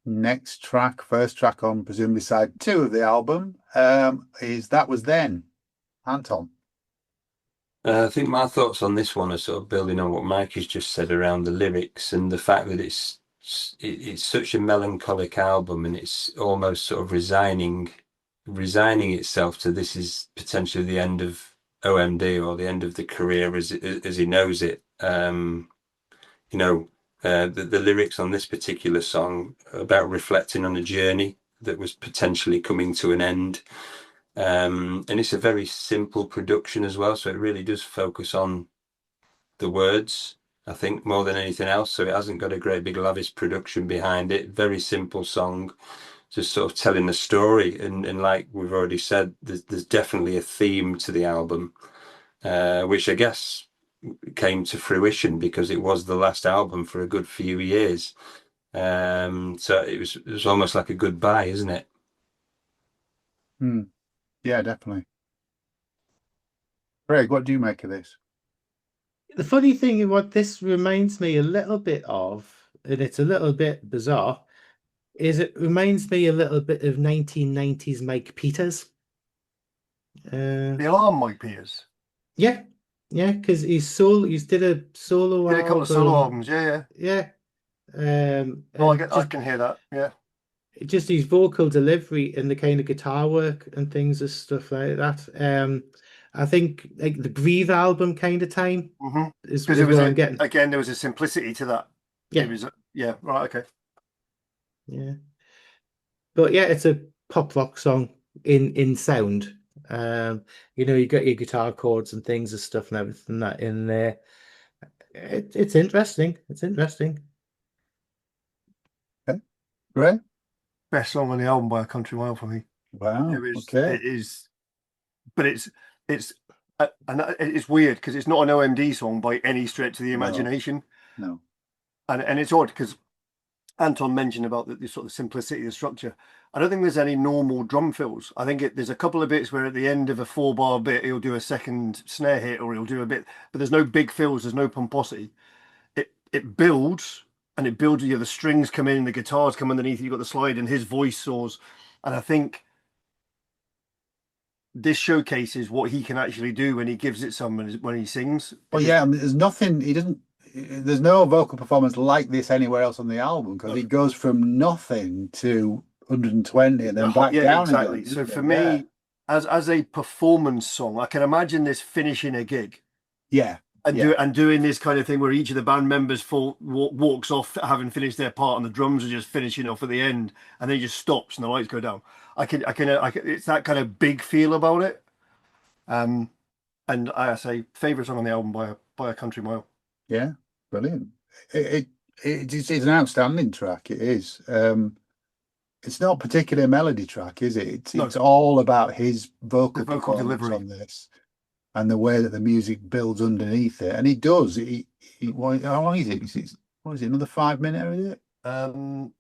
Next track, first track on presumably side 2 of the album, is That Was Then. Anton. I think my thoughts on this one are sort of building on what Mike has just said around the lyrics and the fact that it's such a melancholic album, and it's almost sort of resigning itself to this is potentially the end of OMD or the end of the career as he knows it. The lyrics on this particular song are about reflecting on a journey that was potentially coming to an end. And it's a very simple production as well, so it really does focus on the words, I think, more than anything else. So it hasn't got a great big lavish production behind it. Very simple song, just sort of telling the story. And like we've already said, there's definitely a theme to the album, which I guess came to fruition because it was the last album for a good few years. So it was almost like a goodbye, isn't it? Yeah, definitely. Craig, what do you make of this? The funny thing, what this reminds me a little bit of, and it's a little bit bizarre, is it reminds me a little bit of 1990s Mike Peters. The Alarm Mike Peters. Yeah, because he's did a solo Did a couple of solo albums, yeah. I can hear that, yeah. Just his vocal delivery and the kind of guitar work and things and stuff like that. I think like the Breathe album kind of time is what I'm getting. Again, there was a simplicity to that. Yeah. Right, okay. Yeah. But yeah, it's a pop rock song in sound. You got your guitar chords and things and stuff and everything that in there. It's interesting. It's interesting. Okay. Great. Best song on the album by a country mile for me. Wow. Okay. It is, but it's weird because it's not an OMD song by any stretch of the imagination. No. And it's odd because Anton mentioned about the sort of simplicity of the structure. I don't think there's any normal drum fills. I think there's a couple of bits where at the end of a 4-bar bit he'll do a second snare hit or he'll do a bit, but there's no big fills. There's no pomposity. It builds. And it builds you, the strings come in, the guitars come underneath, you've got the slide, and his voice soars. And I think this showcases what he can actually do when he gives it someone when he sings. Well, yeah, there's no vocal performance like this anywhere else on the album because he goes from nothing to 120 and then back down. Exactly. Again, so for me, as a performance song, I can imagine this finishing a gig. Yeah. and doing this kind of thing where each of the band members walks off having finished their part, and the drums are just finishing off at the end, and then it just stops and the lights go down. I can it's that kind of big feel about it. And I say favorite song on the album by a country mile. Yeah, brilliant. It's an outstanding track. It is. It's not particularly a melody track, is it? It's all about his vocal delivery on this, and the way that the music builds underneath it. And he does. How long is it? What is it? Another 5 minutes? Is it? 4.5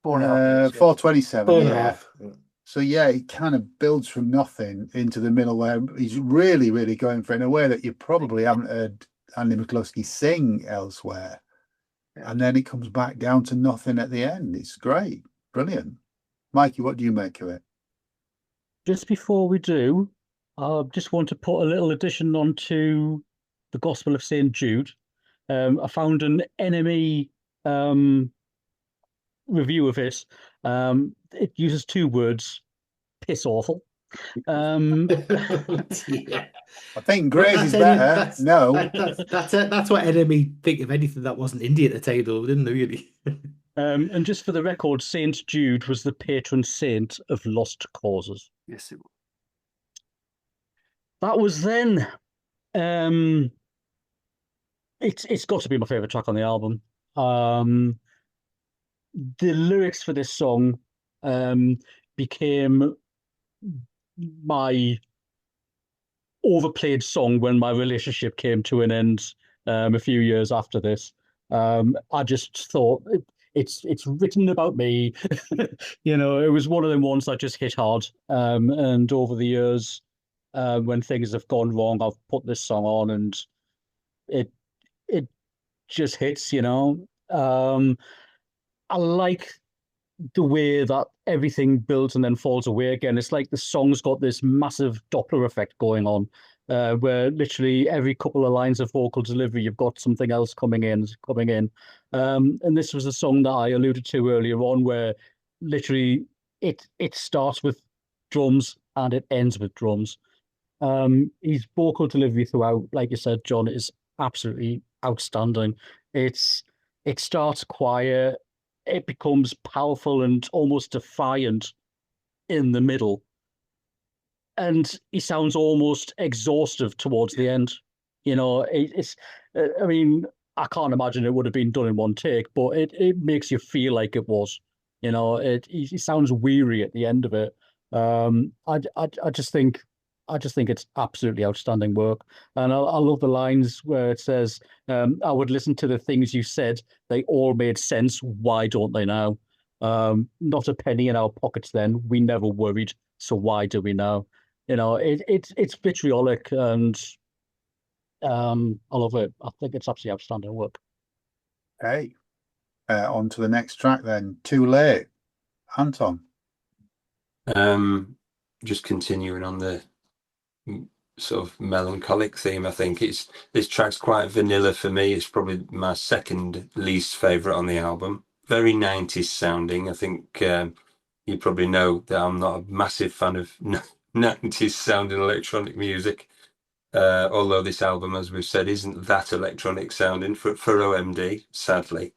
minutes, 4:27. 4.5. So yeah, it kind of builds from nothing into the middle where he's really, really going for it in a way that you probably haven't heard Andy McCluskey sing elsewhere. Yeah. And then it comes back down to nothing at the end. It's great. Brilliant. Mikey, what do you make of it? Just before we do, I just want to put a little addition onto the Gospel of St. Jude. I found an NME review of it. It uses 2 words, piss awful. Yeah. I think Grace is better. That's what enemy think of anything that wasn't Indian to title, didn't they, really? And just for the record, Saint Jude was the patron saint of lost causes. Yes, it was. That was then. It's got to be my favorite track on the album. The lyrics for this song became my overplayed song when my relationship came to an end a few years after this. I just thought it's written about me. It was one of them ones that just hit hard. And over the years, when things have gone wrong, I've put this song on and it just hits. I like the way that everything builds and then falls away again. It's like the song's got this massive Doppler effect going on, where literally every couple of lines of vocal delivery, you've got something else coming in. And this was a song that I alluded to earlier on, where literally it starts with drums and it ends with drums. His vocal delivery throughout, like you said, John, is absolutely outstanding. It starts quiet. It becomes powerful and almost defiant in the middle. And he sounds almost exhaustive towards the end. I mean, I can't imagine it would have been done in one take, but it makes you feel like it was. He sounds weary at the end of it. I just think it's absolutely outstanding work. And I love the lines where it says, I would listen to the things you said. They all made sense. Why don't they now? Not a penny in our pockets then. We never worried. So why do we now? It's vitriolic and I love it. I think it's absolutely outstanding work. Okay. On to the next track then. Too Late. Anton. Just continuing on the sort of melancholic theme, I think this track's quite vanilla for me. It's probably my second least favorite on the album. Very 90s sounding. I think you probably know that I'm not a massive fan of 90s sounding electronic music, although this album, as we've said, isn't that electronic sounding for OMD, sadly.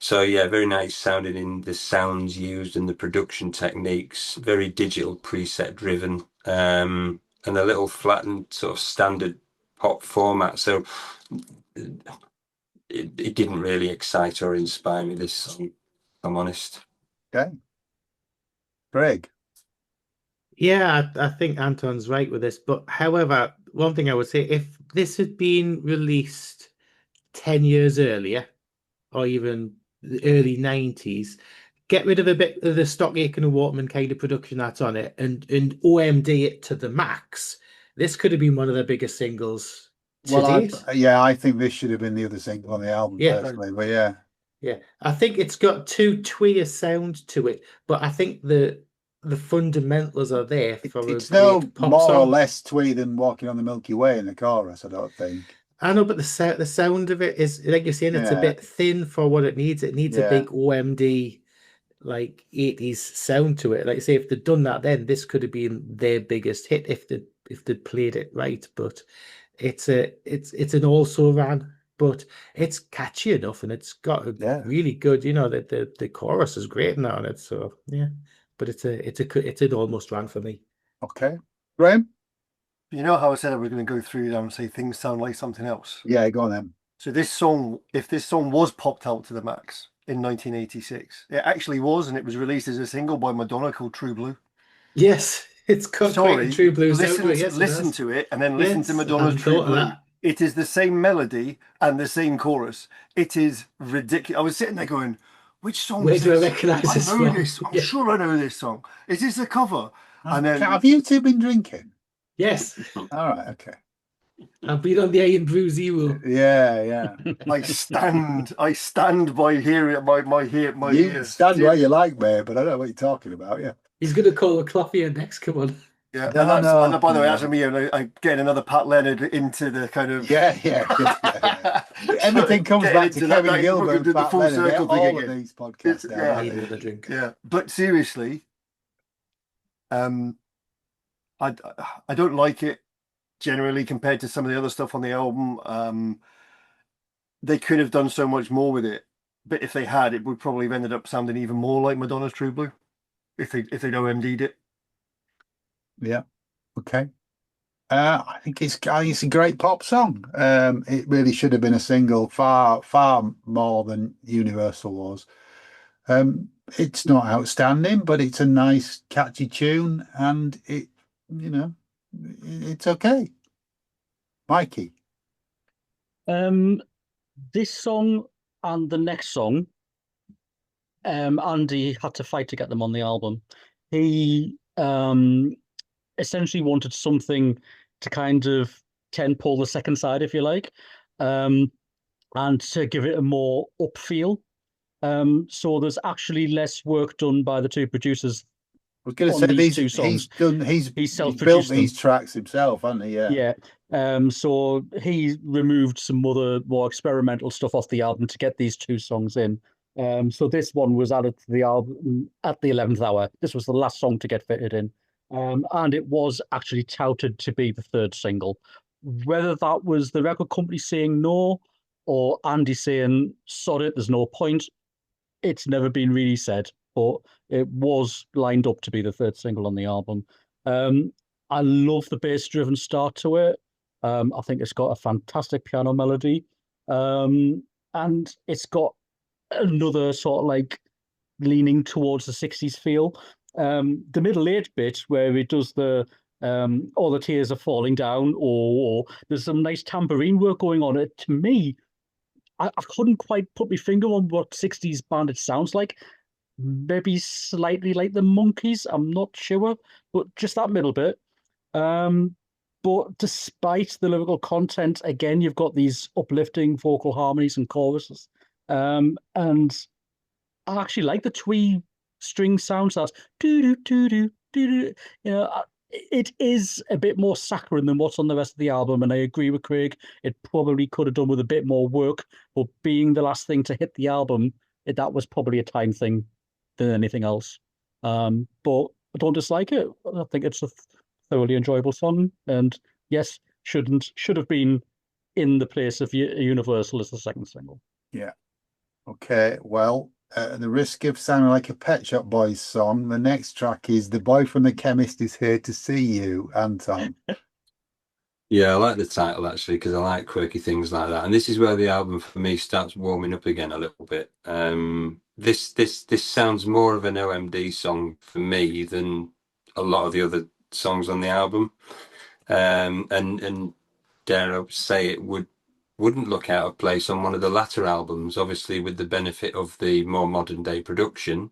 So yeah, very nice sounding in the sounds used and the production techniques, very digital preset driven, and a little flattened sort of standard pop format. So it didn't really excite or inspire me, this song, if I'm honest. Okay. Greg. Yeah, I think Anton's right with this. But however, one thing I would say, if this had been released 10 years earlier, or even the early 90s, get rid of a bit of the Stock Aitken and Waterman kind of production that's on it and OMD it to the max, this could have been one of the biggest singles to date. I think this should have been the other single on the album, personally. But yeah, I think it's got too twee a sound to it, but I think the fundamentals are there for it's no more song. Or less twee than Walking on the Milky Way in the chorus, I don't think. I know, but the sound of it is, like you're saying, it's a bit thin for what it needs. It needs a big OMD, like 80s sound to it. Like I say, if they'd done that then, this could have been their biggest hit if they'd played it right. But it's an also ran, but it's catchy enough, and it's got a Yeah. really good, the chorus is great now on it. So yeah, but it's an almost ran for me. Okay. Graham? You know how I said I was going to go through them and say things sound like something else? Yeah, go on then. So this song, if this song was popped out to the max in 1986, it actually was, and it was released as a single by Madonna called True Blue. Yes, it's got quite a True Blues listen, outro. Yes, listen to it, and then listen to Yes, I Madonna's hadn't True thought of Blue. that. It is the same melody and the same chorus. It is ridiculous. I was sitting there going, which song Where is do I this? recognise I this know from? this. I'm Yeah. sure I know this song. Is this a cover? And then, have you two been drinking? Yes, All right, okay. I've been on the Iron Brew Zero. Yeah. I stand by hearing my You ears. stand where you like, mate, but I don't know what you're talking about, yeah. He's going to call a coffee next. Come on. Yeah, No, no, and by the way, no. that's me. I'm getting another Pat Leonard into the kind of Yeah. Everything comes Getting back to into that, Kevin like, Gilbert fucking and do the Pat full Leonard, circle thing all again. of these podcasts now. Yeah. I need another drink. Yeah, but seriously, I don't like it generally compared to some of the other stuff on the album. They could have done so much more with it, but if they had, it would probably have ended up sounding even more like Madonna's True Blue if they'd OMD'd it. Yeah. Okay. I think it's a great pop song. It really should have been a single, far more than Universal was. It's not outstanding, but it's a nice, catchy tune, and it's okay. Mikey. This song and the next song, Andy had to fight to get them on the album. He essentially wanted something to kind of pull the second side, if you like, and to give it a more up feel. So there's actually less work done by the two producers. I was going to say these two songs. He's self-produced built them. these tracks himself, hasn't he? Yeah. So he removed some other more experimental stuff off the album to get these two songs in. So this one was added to the album at the 11th hour. This was the last song to get fitted in. And it was actually touted to be the third single. Whether that was the record company saying no or Andy saying, sod it, there's no point, it's never been really said, but it was lined up to be the third single on the album. I love the bass-driven start to it. I think it's got a fantastic piano melody, and it's got another sort of like leaning towards the 60s feel. The middle eight bit where it does the all the tears are falling down, or there's some nice tambourine work going on. It to me, I couldn't quite put my finger on what 60s band it sounds like. Maybe slightly like the Monkees, I'm not sure, but just that middle bit. But despite the lyrical content, again, you've got these uplifting vocal harmonies and choruses. And I actually like the twee string sounds. That's do-do-do-do-do-do. It is a bit more saccharine than what's on the rest of the album, and I agree with Craig. It probably could have done with a bit more work, but being the last thing to hit the album, that was probably a time thing than anything else. But I don't dislike it. I think it's a thoroughly enjoyable song, and yes, should have been in the place of Universal as the second single. Yeah. Okay. Well, at the risk of sounding like a Pet Shop Boys song, the next track is "The Boy from the Chemist Is Here to See You," Anton. Yeah, I like the title actually because I like quirky things like that, and this is where the album for me starts warming up again a little bit. This sounds more of an OMD song for me than a lot of the other songs on the album, and dare I say it wouldn't look out of place on one of the latter albums, obviously with the benefit of the more modern day production.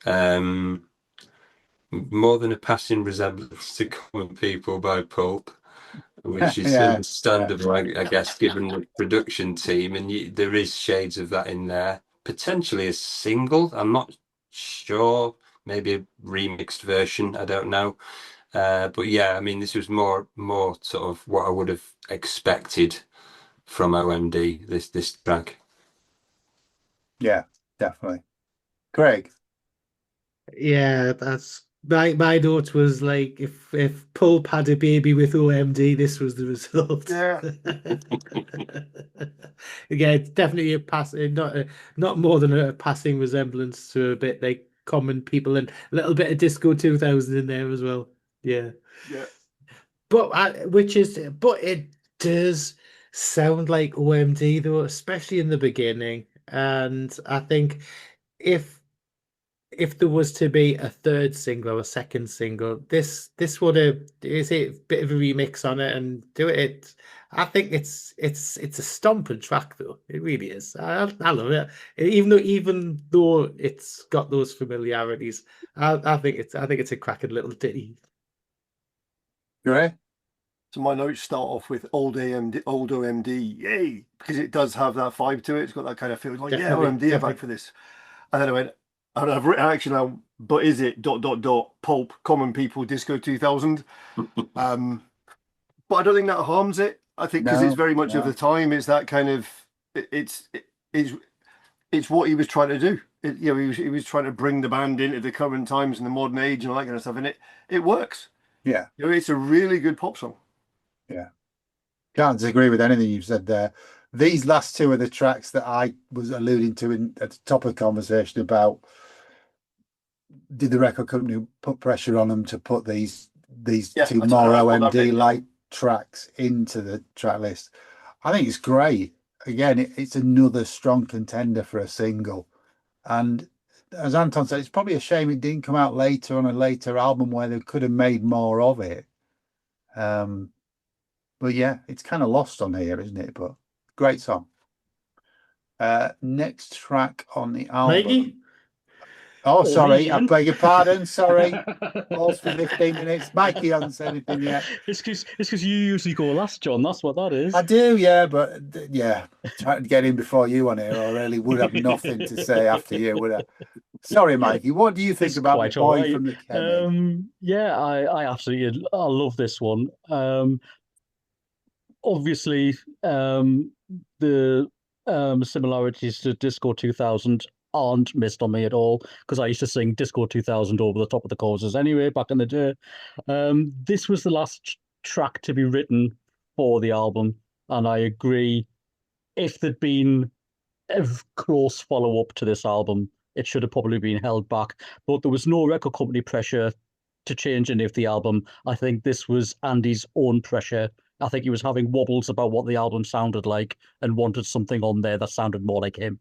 More than a passing resemblance to Common People by Pulp, which is understandable, I guess, given the production team, and there is shades of that in there. Potentially a single, I'm not sure, maybe a remixed version, I don't know. But yeah, I mean, this was more sort of what I would have expected from OMD, this track. Yeah, definitely. Craig. Yeah, that's My note was like, if Pulp had a baby with OMD, this was the result. Yeah. Again, it's definitely a passing, not more than a passing resemblance to a bit like Common People, and a little bit of Disco 2000 in there as well. Yeah. Yeah. But it does sound like OMD though, especially in the beginning. And I think if there was to be a third single or a second single, this would have is a bit of a remix on it and do it. I think it's a stomping track though. It really is. I love it. Even though it's got those familiarities, I think it's a cracking little ditty. Great. So my notes start off with old OMD, yay, because it does have that vibe to it. It's got that kind of feel like, yeah, Definitely, OMD, I'm definitely. back for this. And then I went, and I've written actually now, but is it ... Pulp, Common People, Disco 2000? But I don't think that harms it. I think because it's very much of the time. It's that kind of it's what he was trying to do. He was trying to bring the band into the current times and the modern age and all that kind of stuff, and it works. Yeah. It's a really good pop song. Yeah. Can't disagree with anything you've said there. These last two are the tracks that I was alluding to at the top of the conversation about, did the record company put pressure on them to put these two more OMD light tracks into the track list? I think it's great. Again, it's another strong contender for a single. And as Anton said, it's probably a shame it didn't come out later on a later album where they could have made more of it. But yeah, it's kind of lost on here, isn't it? But great song. Next track on the album. Mikey? Oh, sorry, I beg your pardon. Sorry. Pause for 15 minutes. Mikey hasn't said anything yet. It's because you usually go last, John. That's what that is. I do, yeah, but yeah, trying to get in before you on here, I really would have nothing to say after you, would I? Sorry, Mikey. What do you think about The Boy from the Chemist? Yeah, I absolutely love this one. Obviously, the similarities to Disco 2000 aren't missed on me at all, because I used to sing Disco 2000 over the top of the choruses anyway back in the day. This was the last track to be written for the album, and I agree, if there'd been a close follow-up to this album, it should have probably been held back. But there was no record company pressure to change any of the album. I think this was Andy's own pressure. I think he was having wobbles about what the album sounded like and wanted something on there that sounded more like him.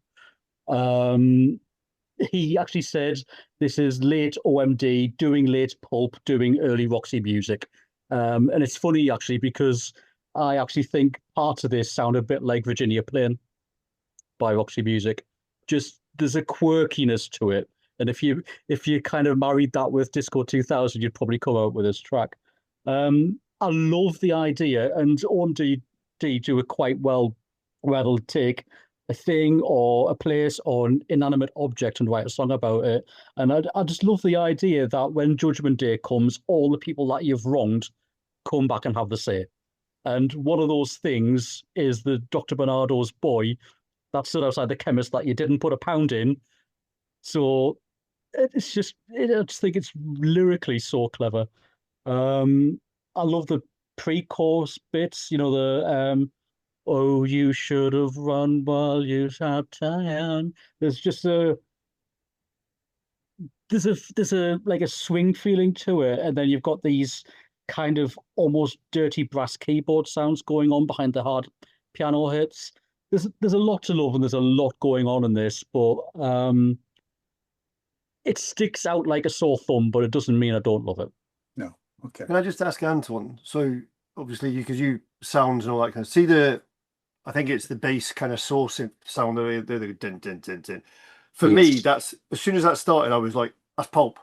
He actually said this is late OMD, doing late Pulp, doing early Roxy music. And it's funny, actually, because I actually think parts of this sound a bit like Virginia Plain by Roxy Music. Just there's a quirkiness to it. And if you kind of married that with Disco 2000, you'd probably come out with this track. I love the idea, and OMD do it quite well, where they'll take a thing or a place or an inanimate object and write a song about it. And I just love the idea that when Judgment Day comes, all the people that you've wronged come back and have the say. And one of those things is the Dr. Bernardo's boy that stood outside the chemist that you didn't put a pound in. So I just think it's lyrically so clever. I love the pre-chorus bits, the oh, you should have run while you had time. There's just there's a like a swing feeling to it, and then you've got these kind of almost dirty brass keyboard sounds going on behind the hard piano hits. There's a lot to love, and there's a lot going on in this, but it sticks out like a sore thumb, but it doesn't mean I don't love it. No. Okay. Can I just ask Anton? So obviously, because you sounds and all that kind of see I think it's the bass kind of source sound of the din din din din. For me, that's as soon as that started, I was like, that's Pulp,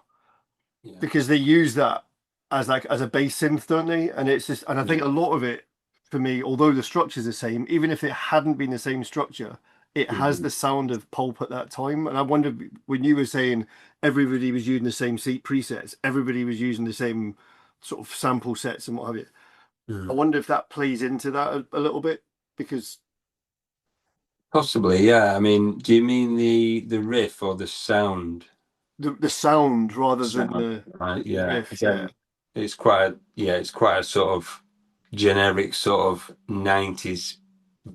because they use that as a bass synth, don't they? And it's just, and I think a lot of it for me, although the structure's the same, even if it hadn't been the same structure, it has the sound of Pulp at that time. And I wonder, when you were saying everybody was using the same seat presets, everybody was using the same sort of sample sets and what have you. I wonder if that plays into that a little bit, because possibly, yeah. I mean, do you mean the riff or the sound? the sound rather than the right, yeah. riff. Again, it's quite a sort of generic sort of 90s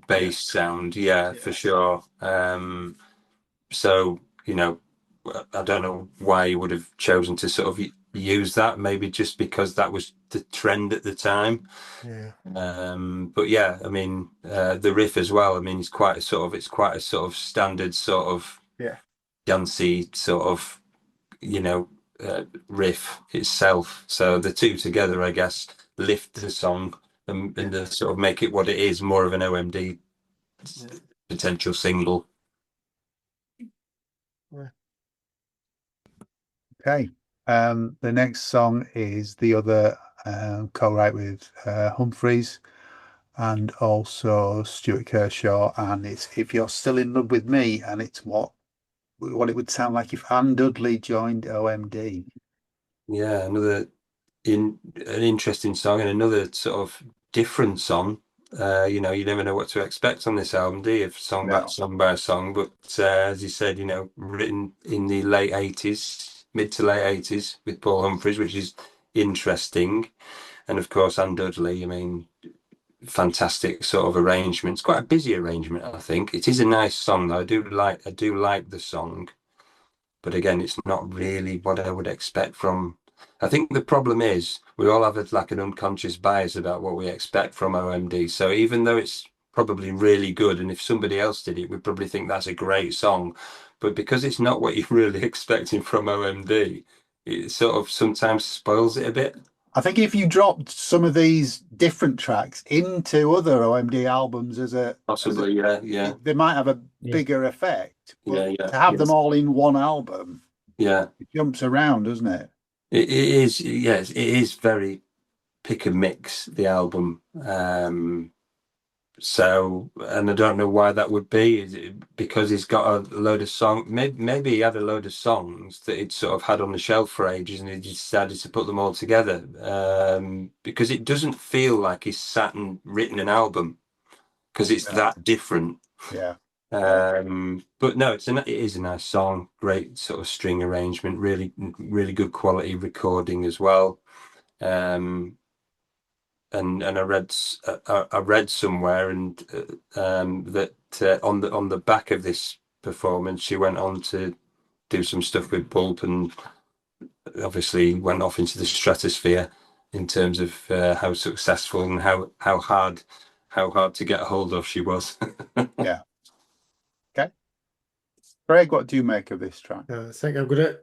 bass sound, for sure. So, you know, I don't know why you would have chosen to sort of use that, maybe just because that was the trend at the time. Yeah. But yeah, I mean, the riff as well, I mean, it's quite a sort of standard sort of dancey sort of, you know, riff itself. So the two together, I guess, lift the song and sort of make it what it is, more of an OMD potential single. Okay. The next song is the other co-write with Humphreys and also Stuart Kershaw, and it's If You're Still in Love with Me, and it's what it would sound like if Anne Dudley joined OMD. Yeah, an interesting song and another sort of different song. You know, you never know what to expect on this album, do you? Song by song, but as you said, you know, written in the late 80s, mid to late 80s with Paul Humphreys, which is interesting. And of course, Anne Dudley, I mean, fantastic sort of arrangement. It's quite a busy arrangement, I think. It is a nice song, though. I do like the song, but again, it's not really what I would expect from. I think the problem is we all have like an unconscious bias about what we expect from OMD. So even though it's probably really good, and if somebody else did it, we'd probably think that's a great song. But because it's not what you're really expecting from OMD, it sort of sometimes spoils it a bit. I think if you dropped some of these different tracks into other OMD albums Possibly, they might have a bigger effect. But to have them all in one album, it jumps around, doesn't it? It is, yes, it is very pick and mix, the album. So, and I don't know why that would be. Is it because he's got a load of songs? Maybe he had a load of songs that he'd sort of had on the shelf for ages, and he decided to put them all together. Because it doesn't feel like he's sat and written an album, because it's that different. Yeah. But no, it is a nice song. Great sort of string arrangement. Really, really good quality recording as well. And I read somewhere and that on the back of this performance, she went on to do some stuff with Pulp, and obviously went off into the stratosphere in terms of how successful and how hard to get a hold of she was. Yeah. Okay. Craig, what do you make of this track? It's like I'm gonna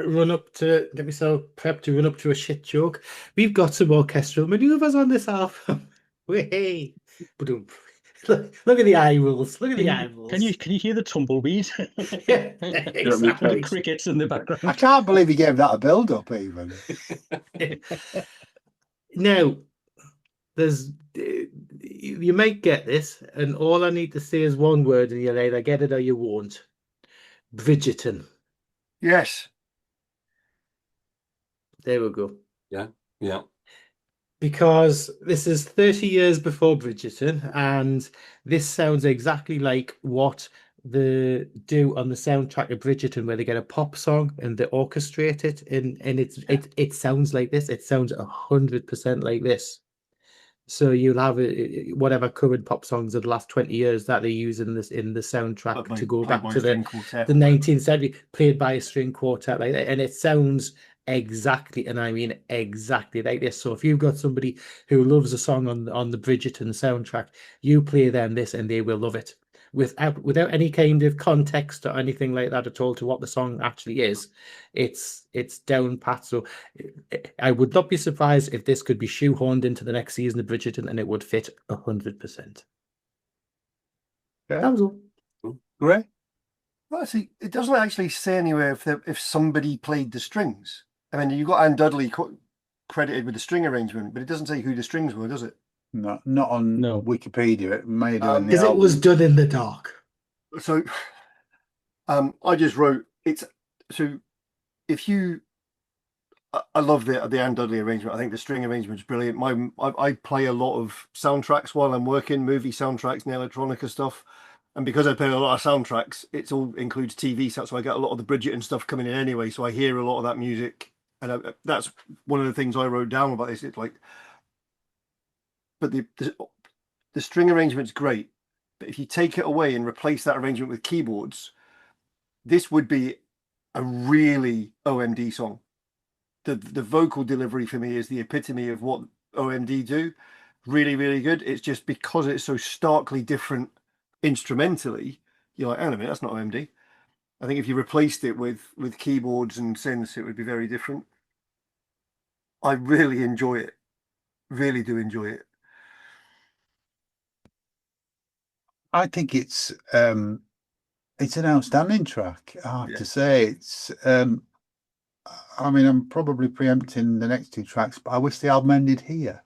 run up to get myself prepped to run up to a shit joke. We've got some orchestral maneuvers on this album. Way, look at the eye rolls. Look at the eye rolls. Can you hear the tumbleweed? Yeah, exactly. The crickets in the background. I can't believe he gave that a build up even. Now, you might get this, and all I need to say is one word, and you'll either get it or you won't. Bridgerton. Yes. There we go. Yeah. Because this is 30 years before Bridgerton, and this sounds exactly like what they do on the soundtrack of Bridgerton, where they get a pop song and they orchestrate it, and it sounds like this. It sounds 100% like this. So you'll have whatever current pop songs of the last 20 years that they use in the soundtrack to go back to the 19th century, played by a string quartet like that, and it sounds exactly, and I mean exactly like this. So if you've got somebody who loves a song on the Bridgerton soundtrack, you play them this and they will love it without any kind of context or anything like that at all to what the song actually is. It's down pat. So I would not be surprised if this could be shoehorned into the next season of Bridgerton, and it would fit 100%. That was all. Great. Well, see, it doesn't actually say anywhere if somebody played the strings. I mean, you've got Anne Dudley credited with the string arrangement, but it doesn't say who the strings were, does it? No, not on Wikipedia. It may do because it was done in the dark. So, I just wrote it's so. If you, I love the Anne Dudley arrangement. I think the string arrangement is brilliant. I play a lot of soundtracks while I'm working, movie soundtracks and electronica stuff, And because I play a lot of soundtracks, it all includes TV sets, so I get a lot of the Bridget and stuff coming in anyway. So I hear a lot of that music, and that's one of the things I wrote down about this. It's like, but the string arrangement's great, but if you take it away and replace that arrangement with keyboards, this would be a really OMD song. The vocal delivery for me is the epitome of what OMD do. Really, really good. It's just because it's so starkly different instrumentally, you're like, hang on a minute, that's not OMD. I think if you replaced it with keyboards and synths, it would be very different. I really enjoy it. Really do enjoy it. I think it's an outstanding track. I have to say, it's I mean, I'm probably preempting the next two tracks, but I wish the album ended here,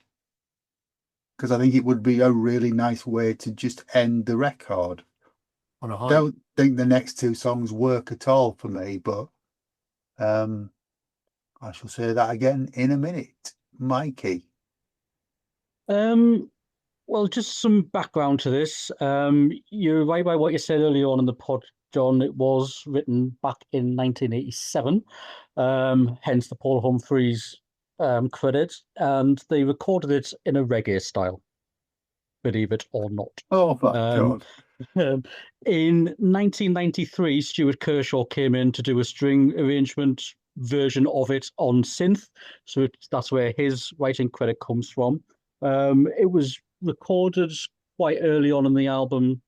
because I think it would be a really nice way to just end the record. On a high. Don't think the next two songs work at all for me, but I shall say that again in a minute. Mikey. Well, just some background to this. You're right by what you said earlier on in the pod, John. It was written back in 1987, hence the Paul Humphreys credit, and they recorded it in a reggae style, believe it or not. Oh, my God. In 1993, Stuart Kershaw came in to do a string arrangement version of it on synth, so that's where his writing credit comes from. It was recorded quite early on in the album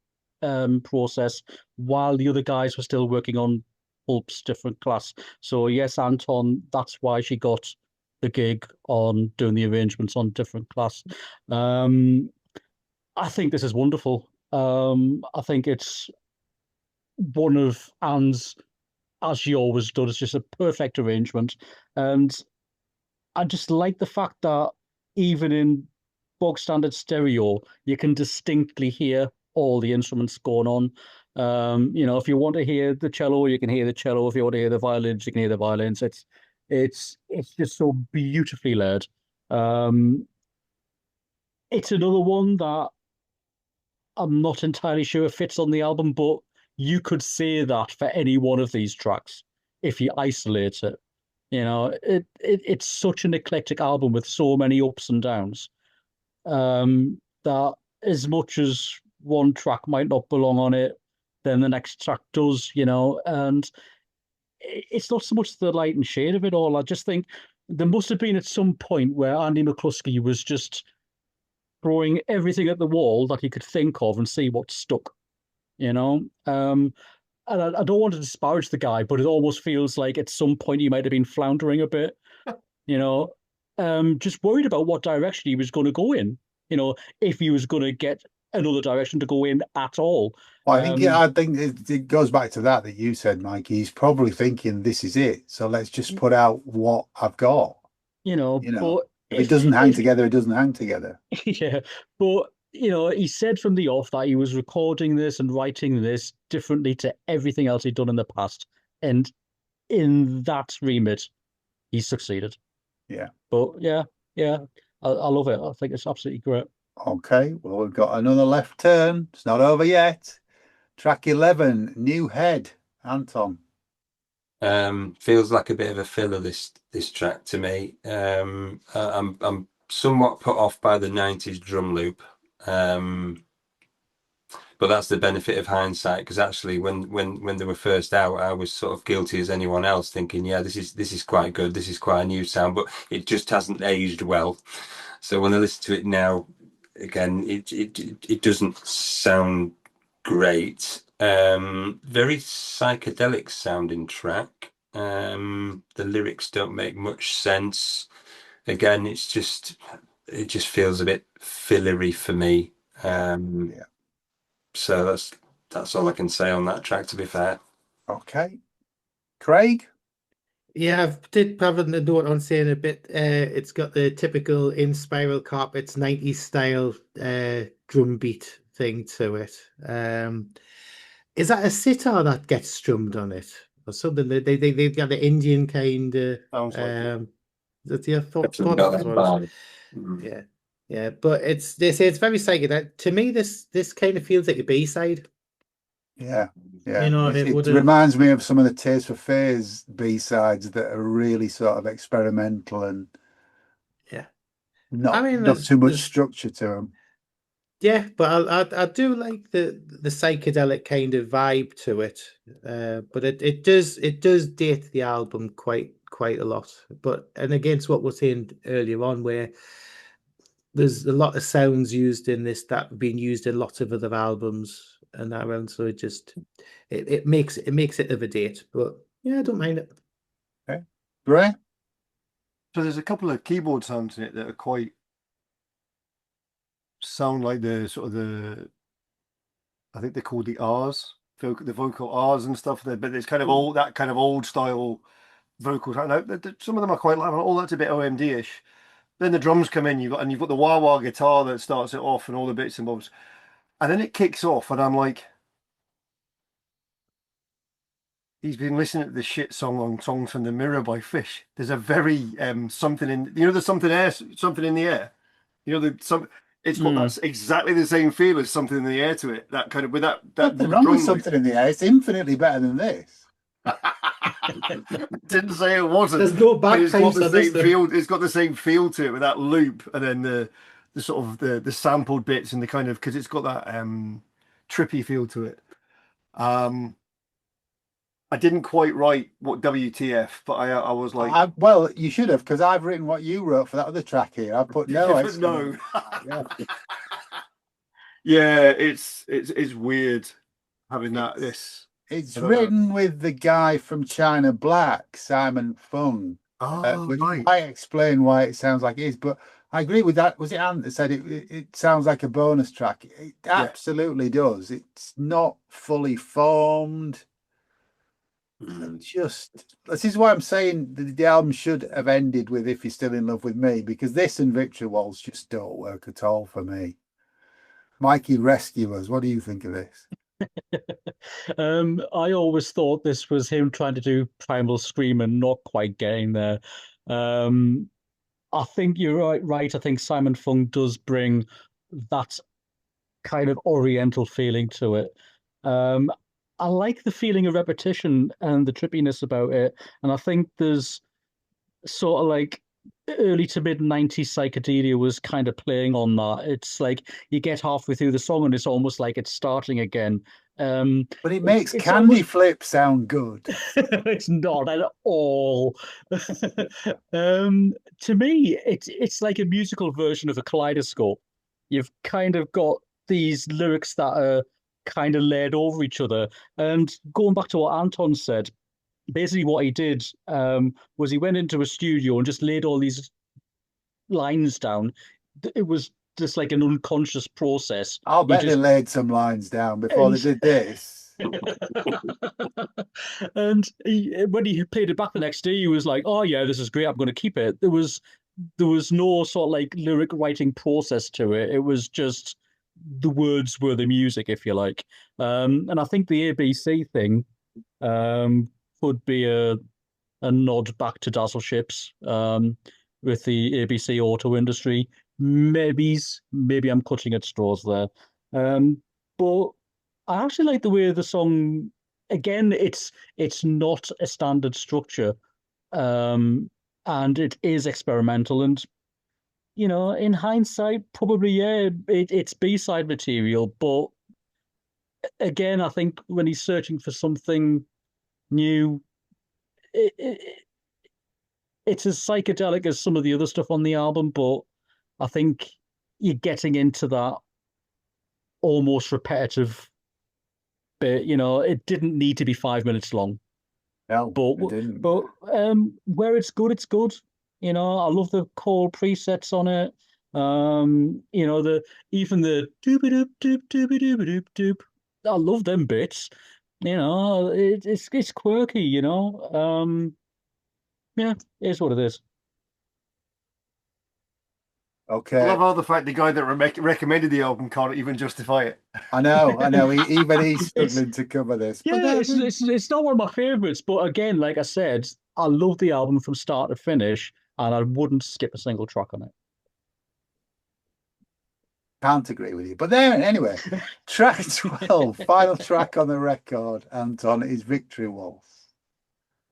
process while the other guys were still working on Pulp's different class. So yes, Anton, that's why she got the gig on doing the arrangements on different class. I think this is wonderful. I think it's one of Anne's, as she always does, it's just a perfect arrangement. And I just like the fact that even in bog standard stereo, you can distinctly hear all the instruments going on. If you want to hear the cello, you can hear the cello. If you want to hear the violins, you can hear the violins. It's just so beautifully led. It's another one that I'm not entirely sure fits on the album, but you could say that for any one of these tracks if you isolate it. It's such an eclectic album with so many ups and downs. That as much as one track might not belong on it, then the next track does, and it's not so much the light and shade of it all. I just think there must have been at some point where Andy McCluskey was just throwing everything at the wall that he could think of and see what stuck, and I don't want to disparage the guy, but it almost feels like at some point he might have been floundering a bit, just worried about what direction he was going to go in, if he was going to get another direction to go in at all. Well, I think it goes back to that you said, Mike. He's probably thinking this is it, so let's just put out what I've got. But if it doesn't hang together, it doesn't hang together. Yeah, but he said from the off that he was recording this and writing this differently to everything else he'd done in the past, and in that remit, he succeeded. Yeah. But yeah, I love it. I think it's absolutely great. Okay, well, we've got another left turn. It's not over yet. Track 11, New Head. Anton. Feels like a bit of a filler, this track to me. I'm somewhat put off by the 90s drum loop, but that's the benefit of hindsight, because actually when they were first out, I was sort of guilty as anyone else, thinking, yeah, this is quite good, this is quite a new sound, but it just hasn't aged well. So when I listen to it now again, it doesn't sound great. Very psychedelic sounding track. The lyrics don't make much sense. Again, it just feels a bit fillery for me. So that's all I can say on that track, to be fair. Okay. Craig? Yeah, I did have a note on saying a bit. It's got the typical in Spiral Carpets 90s style drum beat thing to it. Is that a sitar that gets strummed on it, or something? They've got the Indian kind of. That's your thought as well. Yeah. But they say it's very psychedelic. To me, this kind of feels like a B-side. Yeah. You know, it It would have. reminds me of some of the Tears for Fears B-sides that are really sort of experimental and Yeah. not I mean, not too much structure to them. yeah, but I do like the psychedelic kind of vibe to it. But it does date the album quite a lot. But and against what we're saying earlier on, where there's a lot of sounds used in this that have been used in lots of other albums and that around, so it makes it of a date. But yeah, I don't mind it. Okay. Great. So there's a couple of keyboard sounds in it that are quite sound like the sort of the, I think they're called the R's, the vocal R's and stuff there, but it's kind of all that kind of old style vocals. I know some of them are quite like, oh, that's a bit OMD-ish. Then the drums come in, you've got the wah wah guitar that starts it off and all the bits and bobs, and then it kicks off, and I'm like, he's been listening to the shit song on Songs from the Mirror by Fish. There's a very something in, there's something in the air. It's got that's exactly the same feel as something in the air to it. That kind of with that Nothing wrong with something in the air. It's infinitely better than this. Didn't say it wasn't. There's no bagpipes on this. It's got the same feel to it with that loop, and then the sort of the sampled bits and the kind of, because it's got that trippy feel to it. I didn't quite write what WTF, but I was like, well, you should have, because I've written what you wrote for that other track here. I put no. No. Yeah. It's weird having that. It's written with the guy from China Black, Simon Fung. Which right. I explain why it sounds like it is, but I agree with that. Was it Ant that said it sounds like a bonus track? It absolutely does. It's not fully formed. This is why I'm saying the album should have ended with "If You're Still in Love with Me," because this and Victory Waltz just don't work at all for me. Mikey, rescue us. What do you think of this? I always thought this was him trying to do Primal Scream and not quite getting there. I think you're right. I think Simon Fung does bring that kind of oriental feeling to it. I like the feeling of repetition and the trippiness about it. And I think there's sort of like early to mid 90s psychedelia was kind of playing on that. It's like you get halfway through the song and it's almost like it's starting again. But it makes Candy Flip sound good. It's not at all. To me, it's like a musical version of a kaleidoscope. You've kind of got these lyrics that are kind of laid over each other. And going back to what Anton said, basically what he did was he went into a studio and just laid all these lines down. It was just like an unconscious process. I'll bet they laid some lines down before they did this. And when he played it back the next day, he was like, "Oh yeah, this is great. I'm going to keep it." There was no sort of like lyric writing process to it. It was just the words were the music, if you like. And I think the ABC thing could be a nod back to Dazzle Ships with the ABC auto industry. Maybe I'm clutching at straws there. But I actually like the way the song, again, it's not a standard structure. And it is experimental. And, you know, in hindsight, probably, yeah, it's B-side material. But again, I think when he's searching for something new, it's as psychedelic as some of the other stuff on the album, but I think you're getting into that almost repetitive bit. You know, it didn't need to be 5 minutes long. No, but it didn't. But where it's good, it's good. You know, I love the chord presets on it. You know, even the doop doop doop doop doop doop. I love them bits. You know, it's quirky. You know, yeah, it's what it is. Okay. I love all the fact the guy that recommended the album can't even justify it. I know. Even he's struggling to cover this. Yeah, but it's not one of my favorites, but again, like I said, I love the album from start to finish, and I wouldn't skip a single track on it. can't agree with you. But there, anyway, track 12, final track on the record, Anton, is Victory Waltz.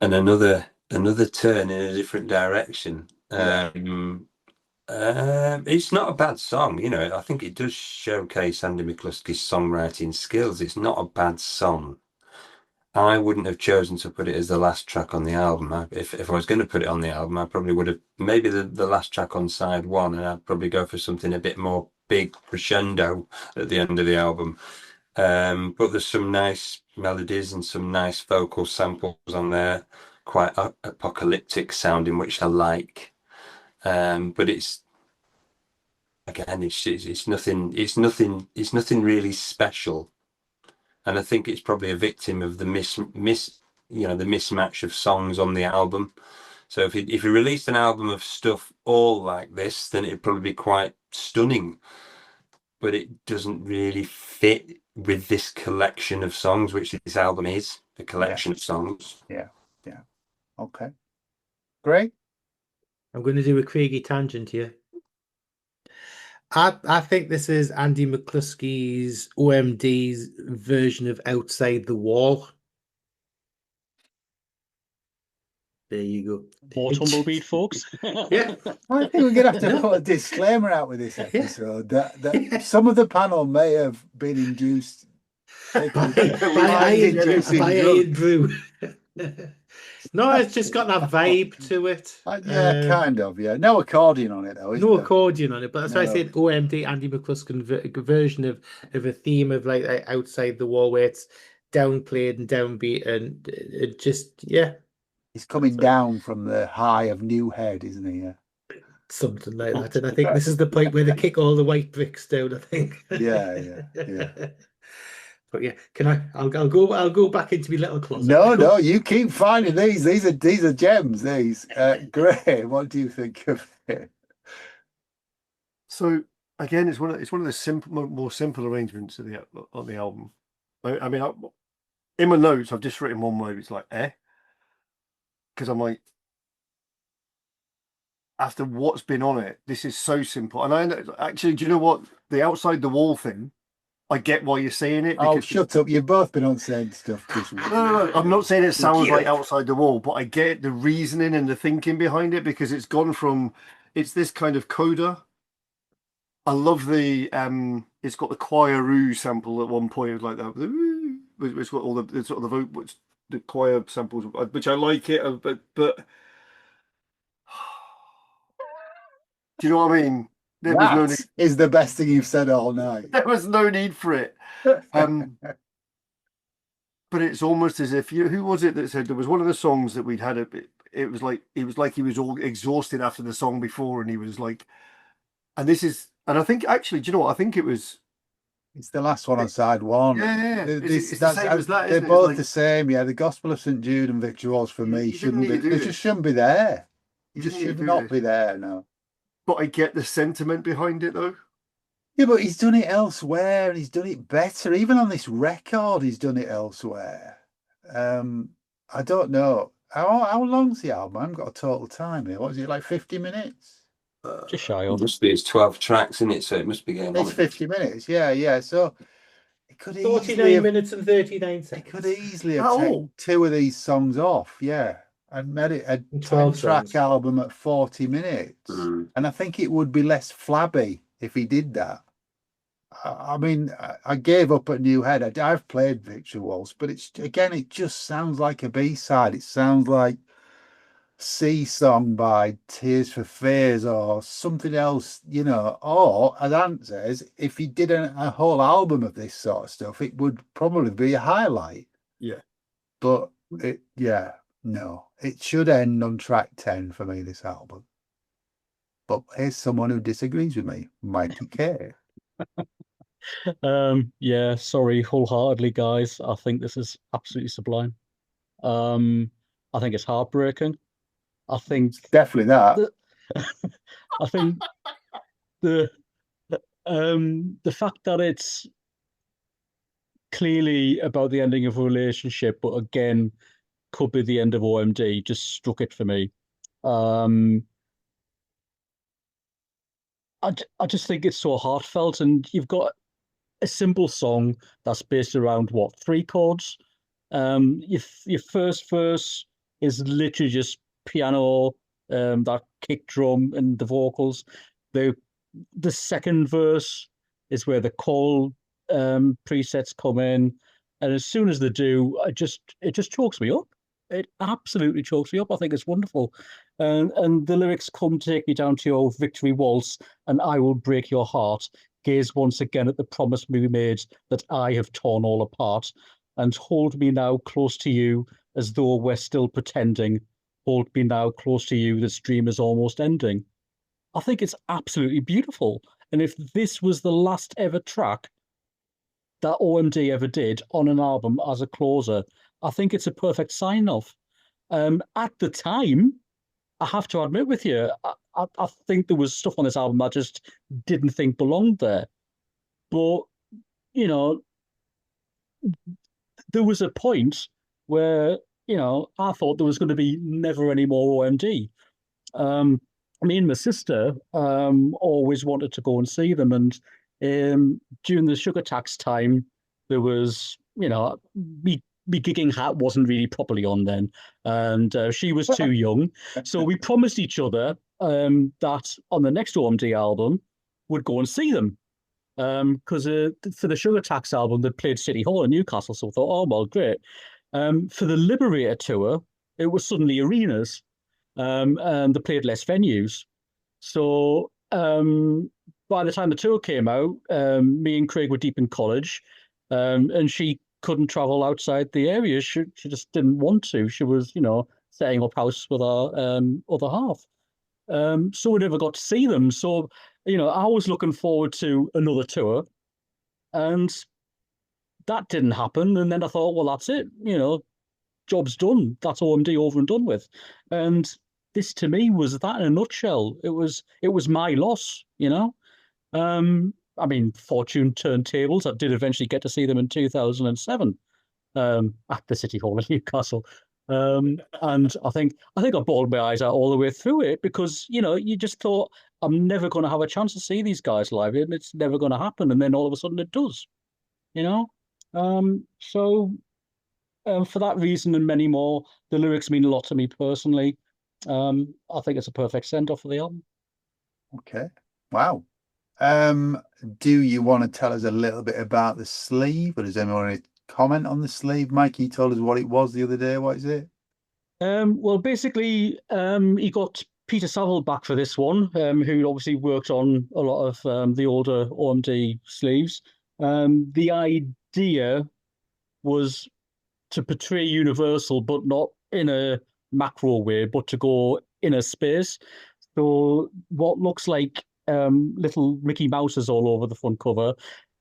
And another turn in a different direction. It's not a bad song, you know. I think it does showcase Andy McCluskey's songwriting skills. It's not a bad song. I wouldn't have chosen to put it as the last track on the album. If I was going to put it on the album, I probably would have maybe the last track on side one, and I'd probably go for something a bit more big crescendo at the end of the album. But there's some nice melodies and some nice vocal samples on there, quite apocalyptic sounding, which I like. But it's nothing really special. And I think it's probably a victim of the the mismatch of songs on the album. So if you released an album of stuff all like this, then it'd probably be quite stunning. But it doesn't really fit with this collection of songs, which this album is, a collection of songs. Yeah. Okay. Great. I'm going to do a Craigie tangent here. I think this is Andy McCluskey's OMD's version of Outside the Wall. There you go. More tumbleweed, folks. Yeah. I think we're going to have to put a disclaimer out with this episode that some of the panel may have been induced by Ian Drew. No, it's just got that vibe to it. Yeah, kind of. Yeah, no accordion on it though. No accordion on it, but that's why I said OMD, Andy McCluskey version of a theme of like Outside the Wall, where it's downplayed and downbeat, and it just he's coming down from the high of New Head, isn't he? Yeah, something like that. And I think this is the point where they kick all the white bricks down. I think. Yeah. But yeah, I'll go back into my little closet. No, you keep finding these. These are gems. These. Gray, what do you think of it? So again, it's one of the more simple arrangements on the album. I mean, in my notes, I've just written one word. It's like because I'm like, after what's been on it, this is so simple. And I actually, do you know what, the Outside the Wall thing? I get why you're saying it. Oh, shut up. You've both been on saying stuff. No. I'm not saying it sounds like Outside the Wall, but I get the reasoning and the thinking behind it, because it's gone from, it's this kind of coda. I love the, it's got the choir sample at one point, like that. It's got all the sort of the choir samples, which I like it, but do you know what I mean? There was no need. Is the best thing you've said all night. There was no need for it. But it's almost as if who was it that said there was one of the songs that we'd had it was like he was all exhausted after the song before, and he was like, and I think actually, do you know what? I think it's the last one on side one. Yeah. It's the same as that, they're isn't it? both the same. Yeah, the Gospel of St. Jude and Victory Waltz for me shouldn't be. They just shouldn't be there. You just should not be there. No. But I get the sentiment behind it, though. Yeah, but he's done it elsewhere, and he's done it better. Even on this record, he's done it elsewhere. I don't know. How long's the album? I haven't got a total time here. What is it, like 50 minutes? Just shy of. It's 12 tracks in it, so it must be getting on. It's 50 minutes, yeah. So it could 49 minutes and 39 seconds. It could easily have taken two of these songs off, yeah. And made it a 12-track album at 40 minutes. And I think it would be less flabby if he did that. I mean, I gave up at New Head. I've played Victory Waltz, but it just sounds like a B-side. It sounds like Sea Song by Tears for Fears or something else, you know. Or, as Ant says, if he did a whole album of this sort of stuff, it would probably be a highlight. Yeah. But, no, it should end on track 10 for me, this album. But here's someone who disagrees with me, Mikey K. Sorry, wholeheartedly, guys. I think this is absolutely sublime. I think it's heartbreaking. I think definitely that. I think the fact that it's clearly about the ending of a relationship, but again, could be the end of OMD, just struck it for me. I just think it's so heartfelt, and you've got a simple song that's based around what, 3 chords. Your first verse is literally just piano, that kick drum and the vocals. The second verse is where the call presets come in, and as soon as they do, it just chokes me up. It absolutely chokes me up. I think it's wonderful, and the lyrics come take me down to your victory waltz, and I will break your heart. Gaze once again at the promise we made that I have torn all apart, and hold me now close to you as though we're still pretending. Hold me now close to you. This dream is almost ending. I think it's absolutely beautiful. And if this was the last ever track that OMD ever did on an album as a closer, I think it's a perfect sign off. At the time, I have to admit with you, I think there was stuff on this album I just didn't think belonged there. But, you know, there was a point where, I thought there was going to be never any more OMD. Me and my sister always wanted to go and see them. And during the sugar tax time, there was, me gigging hat wasn't really properly on then. And she was too young. So we promised each other that on the next OMD album, we'd go and see them. Because for the Sugar Tax album, they played City Hall in Newcastle. So I thought, oh, well, great. For the Liberator tour, it was suddenly arenas. And they played less venues. So by the time the tour came out, me and Craig were deep in college, and she couldn't travel outside the area. She just didn't want to. She was, setting up house with our other half. So we never got to see them. So, I was looking forward to another tour, and that didn't happen. And then I thought, well, that's it. Job's done. That's OMD over and done with. And this to me was that in a nutshell. It was my loss, I mean, fortune turned tables. I did eventually get to see them in 2007 at the City Hall in Newcastle. And I think I bawled my eyes out all the way through it because, you just thought, I'm never going to have a chance to see these guys live, and it's never going to happen. And then all of a sudden it does, So for that reason and many more, the lyrics mean a lot to me personally. I think it's a perfect send-off for the album. Okay. Wow. Do you want to tell us a little bit about the sleeve, or does anyone want to comment on the sleeve? Mikey told us what it was the other day. What is it? Well, basically, he got Peter Saville back for this one, who obviously worked on a lot of the older OMD sleeves. The idea was to portray Universal, but not in a macro way, but to go in a space. So what looks like little Mickey Mouses all over the front cover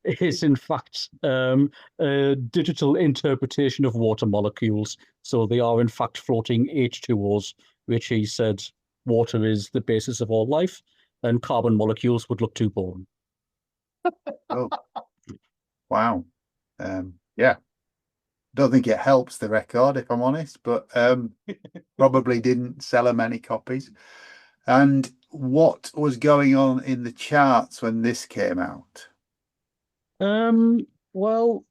is in fact a digital interpretation of water molecules. So they are in fact floating H2Os, which he said water is the basis of all life, and carbon molecules would look too boring. Oh, wow. Yeah. Don't think it helps the record, if I'm honest, but probably didn't sell many copies. And what was going on in the charts when this came out? Well,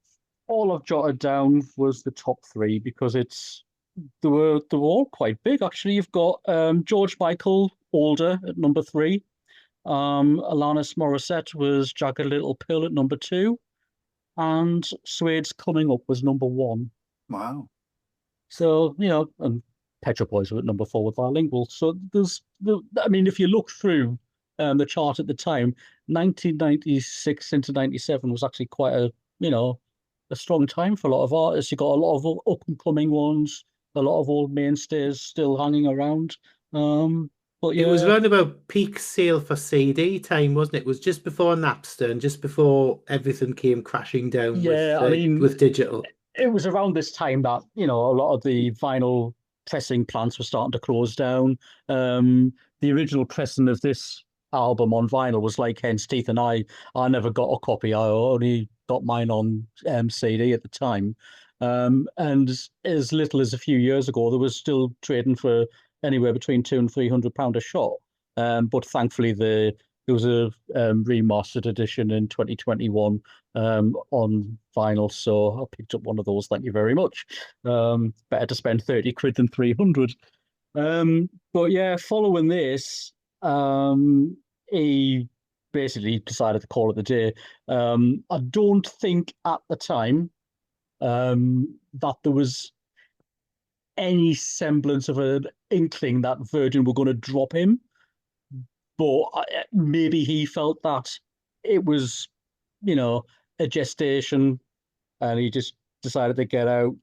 all I've jotted down was the top 3 because they were all quite big actually. You've got George Michael, Older at number 3. Alanis Morissette was Jagged Little Pill at number 2. And Suede's Coming Up was number 1. Wow. So, and Pet Shop Boys were at number 4 with Bilingual. So if you look through the chart at the time, 1996 into 97 was actually quite a strong time for a lot of artists. You got a lot of up and coming ones, a lot of old mainstays still hanging around. But yeah, it was around about peak sale for CD time, wasn't it? It was just before Napster and just before everything came crashing down with digital. It was around this time that, a lot of the vinyl pressing plants were starting to close down. The original pressing of this album on vinyl was like Hen's Teeth, and I never got a copy. I only got mine on CD at the time. And as little as a few years ago, there was still trading for anywhere between £200 and £300 a shot. But thankfully, the there was a remastered edition in 2021 on vinyl, so I picked up one of those. Thank you very much. Better to spend 30 quid than 300. But yeah, following this, he basically decided to call it a day. I don't think at the time that there was any semblance of an inkling that Virgin were going to drop him, but maybe he felt that it was, a gestation, and he just decided to get out.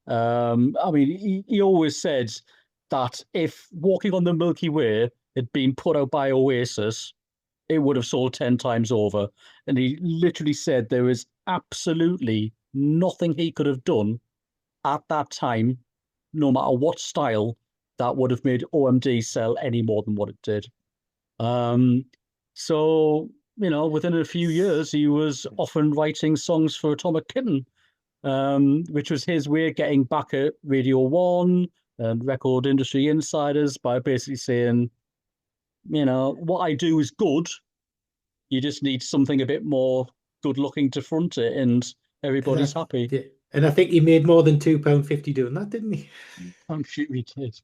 I mean, he always said that if Walking on the Milky Way had been put out by Oasis, it would have sold 10 times over. And he literally said there was absolutely nothing he could have done at that time, no matter what style, that would have made OMD sell any more than what it did. So, within a few years, he was often writing songs for Atomic Kitten, which was his way of getting back at Radio 1 and record industry insiders by basically saying, what I do is good. You just need something a bit more good looking to front it, and everybody's happy. Yeah. And I think he made more than £2.50 doing that, didn't he? I'm sure he did.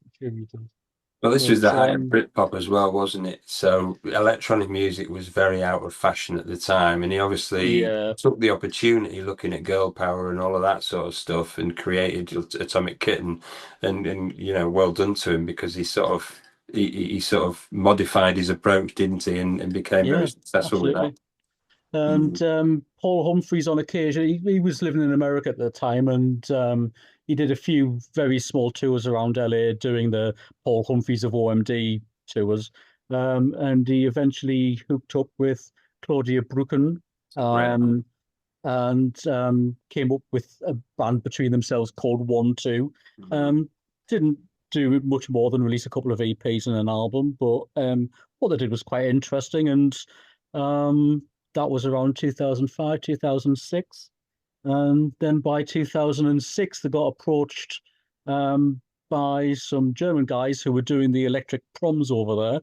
Well, this was the height of um, Britpop as well, wasn't it? So electronic music was very out of fashion at the time, and he obviously Yeah. took the opportunity, looking at girl power and all of that sort of stuff, and created Atomic Kitten. And well done to him, because he sort of modified his approach, didn't he, and became very successful with that. And Paul Humphreys, on occasion, he was living in America at the time, and he did a few very small tours around LA doing the Paul Humphreys of OMD tours. And he eventually hooked up with Claudia Brucken, and came up with a band between themselves called 1-2. Didn't do much more than release a couple of EPs and an album, but what they did was quite interesting, and that was around 2005, 2006. And then by 2006, they got approached by some German guys who were doing the electric proms over there,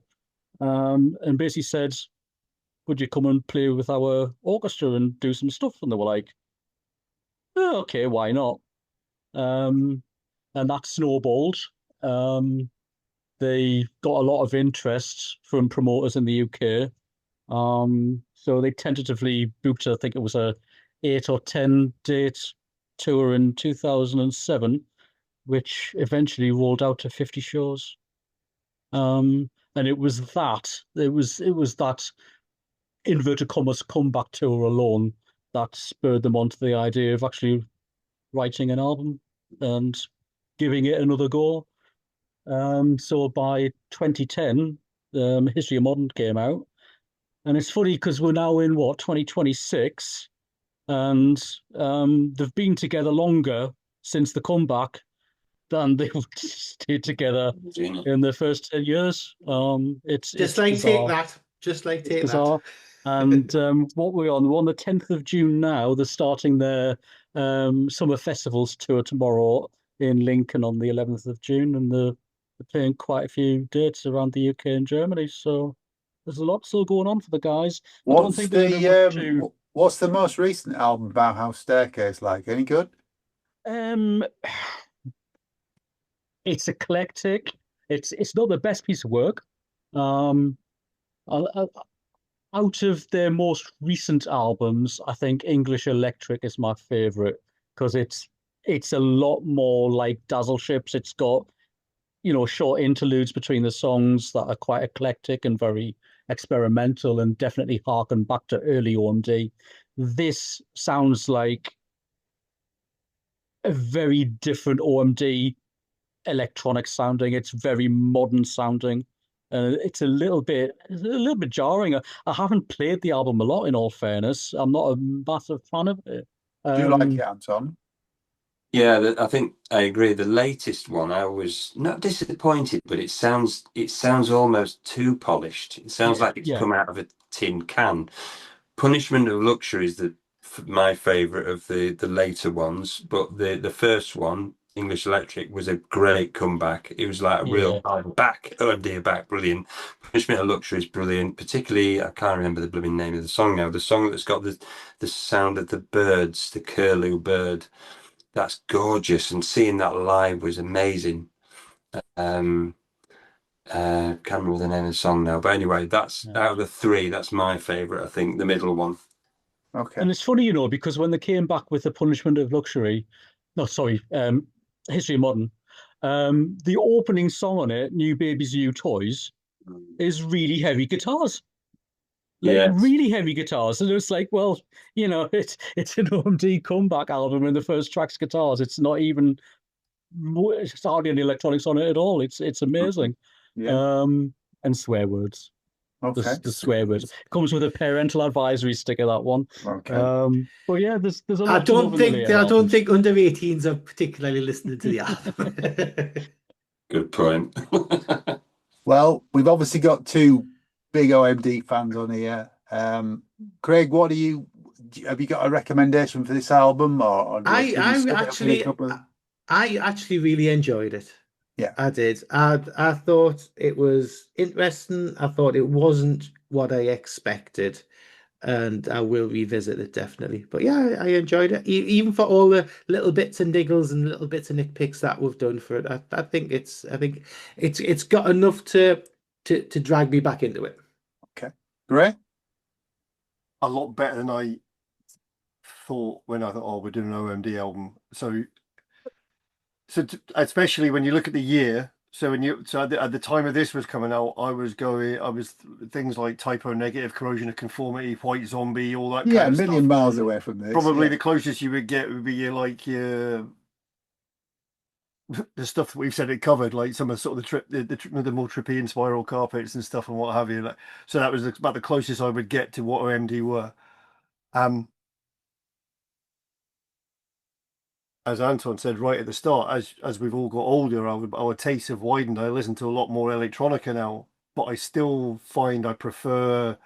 and basically said, would you come and play with our orchestra and do some stuff? And they were like, oh, okay, why not? And that snowballed. They got a lot of interest from promoters in the UK. So they tentatively booked, I think it was a 8 or 10 date tour in 2007, which eventually rolled out to 50 shows. And it was that inverted commas comeback tour alone that spurred them onto the idea of actually writing an album and giving it another go. So by 2010, History of Modern came out. And it's funny because we're now in 2026, and they've been together longer since the comeback than they've stayed together in the first 10 years. It's like bizarre. Take That. Just like Take Bizarre. That. And what we're on the 10th of June now. They're starting their Summer Festivals tour tomorrow in Lincoln on the 11th of June, and they're playing quite a few dates around the UK and Germany. So there's a lot still going on for the guys. What's the most recent album, Bauhaus Staircase, like? Any good? It's eclectic. It's not the best piece of work. Out of their most recent albums, I think English Electric is my favorite, because it's a lot more like Dazzle Ships. It's got short interludes between the songs that are quite eclectic and very experimental, and definitely harken back to early OMD. This sounds like a very different OMD electronic sounding. It's very modern sounding. It's a little bit jarring. I haven't played the album a lot, in all fairness. I'm not a massive fan of it. Do you like it, Anton? Yeah, I think I agree. The latest one, I was not disappointed, but it sounds almost too polished. It sounds like it's come out of a tin can. Punishment of Luxury is my favourite of the later ones, but the first one English Electric was a great comeback. It was like a real back. Oh dear, back, brilliant. Punishment of Luxury is brilliant. Particularly, I can't remember the blooming name of the song now. The song that's got the sound of the birds, the curlew bird. That's gorgeous, and seeing that live was amazing. Can't remember the name of the song now, but anyway, that's out of the three, that's my favourite. I think the middle one. Okay. And it's funny, because when they came back with the Punishment of Luxury, History of Modern, the opening song on it, New Babies, New Toys, is really heavy guitars. Really heavy guitars. And it's like, well, it's an OMD comeback album, and the first track's guitars. It's not even, it's hardly any electronics on it at all. It's amazing. Yeah. And swear words. Okay. The swear words. It comes with a parental advisory sticker, that one. Okay. But yeah, there's a lot. I don't think under 18s are particularly listening to the album. Good point. Well, we've obviously got two big OMD fans on here. Craig, have you got a recommendation for this album, or I actually really enjoyed it. Yeah, I did. I thought it was interesting. I thought it wasn't what I expected, and I will revisit it definitely. But yeah, I enjoyed it, even for all the little bits and niggles and little bits and nitpicks that we've done for it. I think it's got enough to drag me back into it. Okay, great. A lot better than I thought when I thought, we're doing an OMD album. So especially when you look at the year, at the time of this was coming out, I was things like Typo Negative, Corrosion of Conformity, White Zombie, all that. Yeah, a million miles away from this. Probably the closest you would get would be your the stuff that we've said it covered, like some of sort of the more trippy and spiral carpets and stuff and what have you. So that was about the closest I would get to what OMD were. As Anton said right at the start, as we've all got older, our tastes have widened. I listen to a lot more electronica now, but I still find I prefer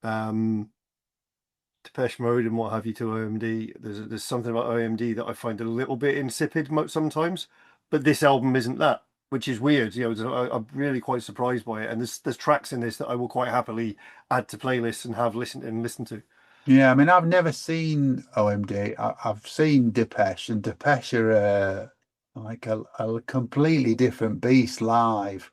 Depeche Mode and what have you to OMD. There's something about OMD that I find a little bit insipid sometimes, but this album isn't that, which is weird. I'm really quite surprised by it. And there's tracks in this that I will quite happily add to playlists and have listened to. Yeah, I mean, I've never seen OMD. I've seen Depeche, and Depeche are like a completely different beast live.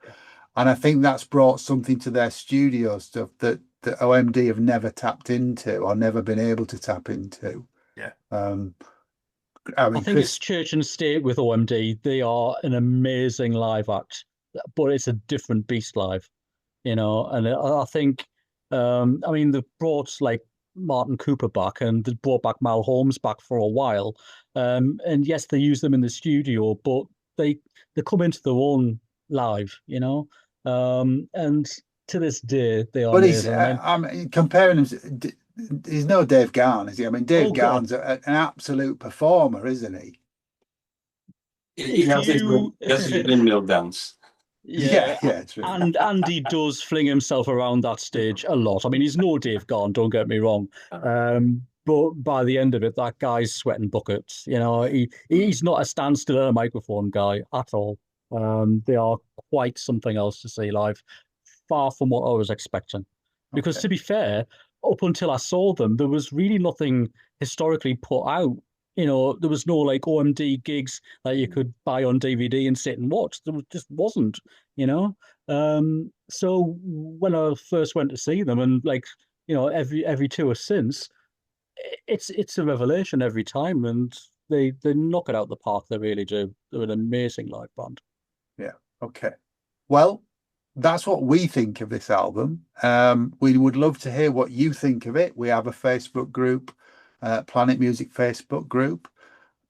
And I think that's brought something to their studio stuff that OMD have never tapped into or never been able to tap into. Yeah. I think it's church and state with OMD. They are an amazing live act, but it's a different beast live, And I think, they brought like Martin Cooper back, and they brought back Mal Holmes back for a while. And yes, they use them in the studio, but they come into their own live, and to this day they are. But comparing him, he's no Dave Garn, is he? I mean, Dave Garn's an absolute performer, isn't he? He has his windmill dance. Yeah, true. And he does fling himself around that stage a lot. I mean, he's no Dave Garn, don't get me wrong. But by the end of it, that guy's sweating buckets. He's not a standstill at a microphone guy at all. They are quite something else to see live, far from what I was expecting. Because to be fair, up until I saw them, there was really nothing historically put out. There was no like OMD gigs that you could buy on DVD and sit and watch. There just wasn't, So when I first went to see them, and every tour since, it's a revelation every time, and they knock it out the park. They really do. They're an amazing live band. Yeah. Okay. Well, that's what we think of this album. We would love to hear what you think of it. We have a Facebook group. Planet Music Facebook group.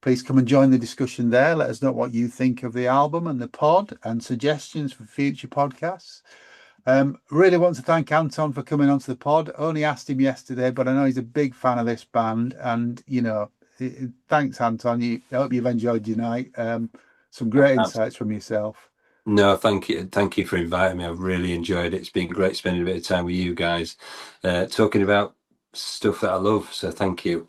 Please come and join the discussion there. Let us know what you think of the album and the pod, and suggestions for future podcasts. Really want to thank Anton for coming onto the pod. Only asked him yesterday, but I know he's a big fan of this band, and thanks, Anton. I hope you've enjoyed your night. Some great insights from yourself. No, thank you for inviting me. I've really enjoyed it. It's been great spending a bit of time with you guys, talking about stuff that I love, so thank you.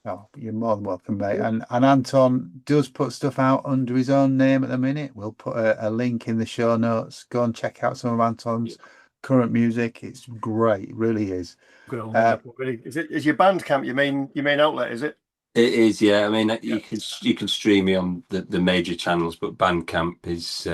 Oh, you're more than welcome, mate. And Anton does put stuff out under his own name at the minute. We'll put a link in the show notes. Go and check out some of Anton's current music. It's great, it really is. Good old really. Is your Bandcamp your main outlet? Is it? It is, yeah. I mean, you can stream me on the major channels, but Bandcamp is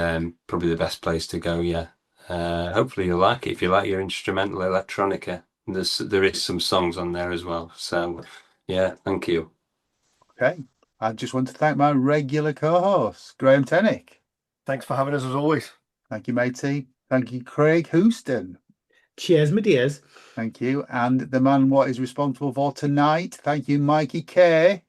probably the best place to go. Yeah. Hopefully you'll like it if you like your instrumental electronica. There is some songs on there as well. So, yeah, thank you. Okay. I just want to thank my regular co-host, Graham Tennick. Thanks for having us as always. Thank you, matey. Thank you, Craig Houston. Cheers, my dears. Thank you. And the man what is responsible for tonight. Thank you, Mikey K.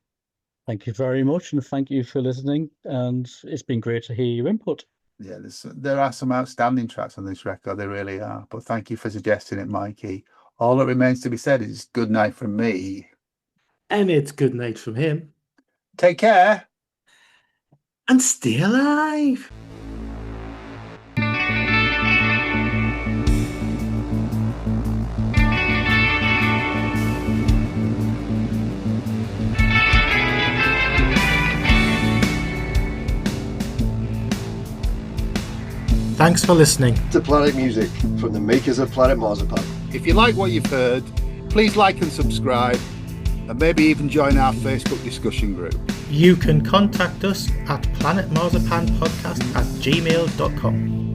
Thank you very much, and thank you for listening. And it's been great to hear your input. Yeah, there are some outstanding tracks on this record. There really are. But thank you for suggesting it, Mikey. All that remains to be said is good night from me. And it's good night from him. Take care. And stay alive. Thanks for listening to Planet Music from the makers of Planet Marzipan. If you like what you've heard, please like and subscribe, and maybe even join our Facebook discussion group. You can contact us at planetmarzipanpodcast@gmail.com.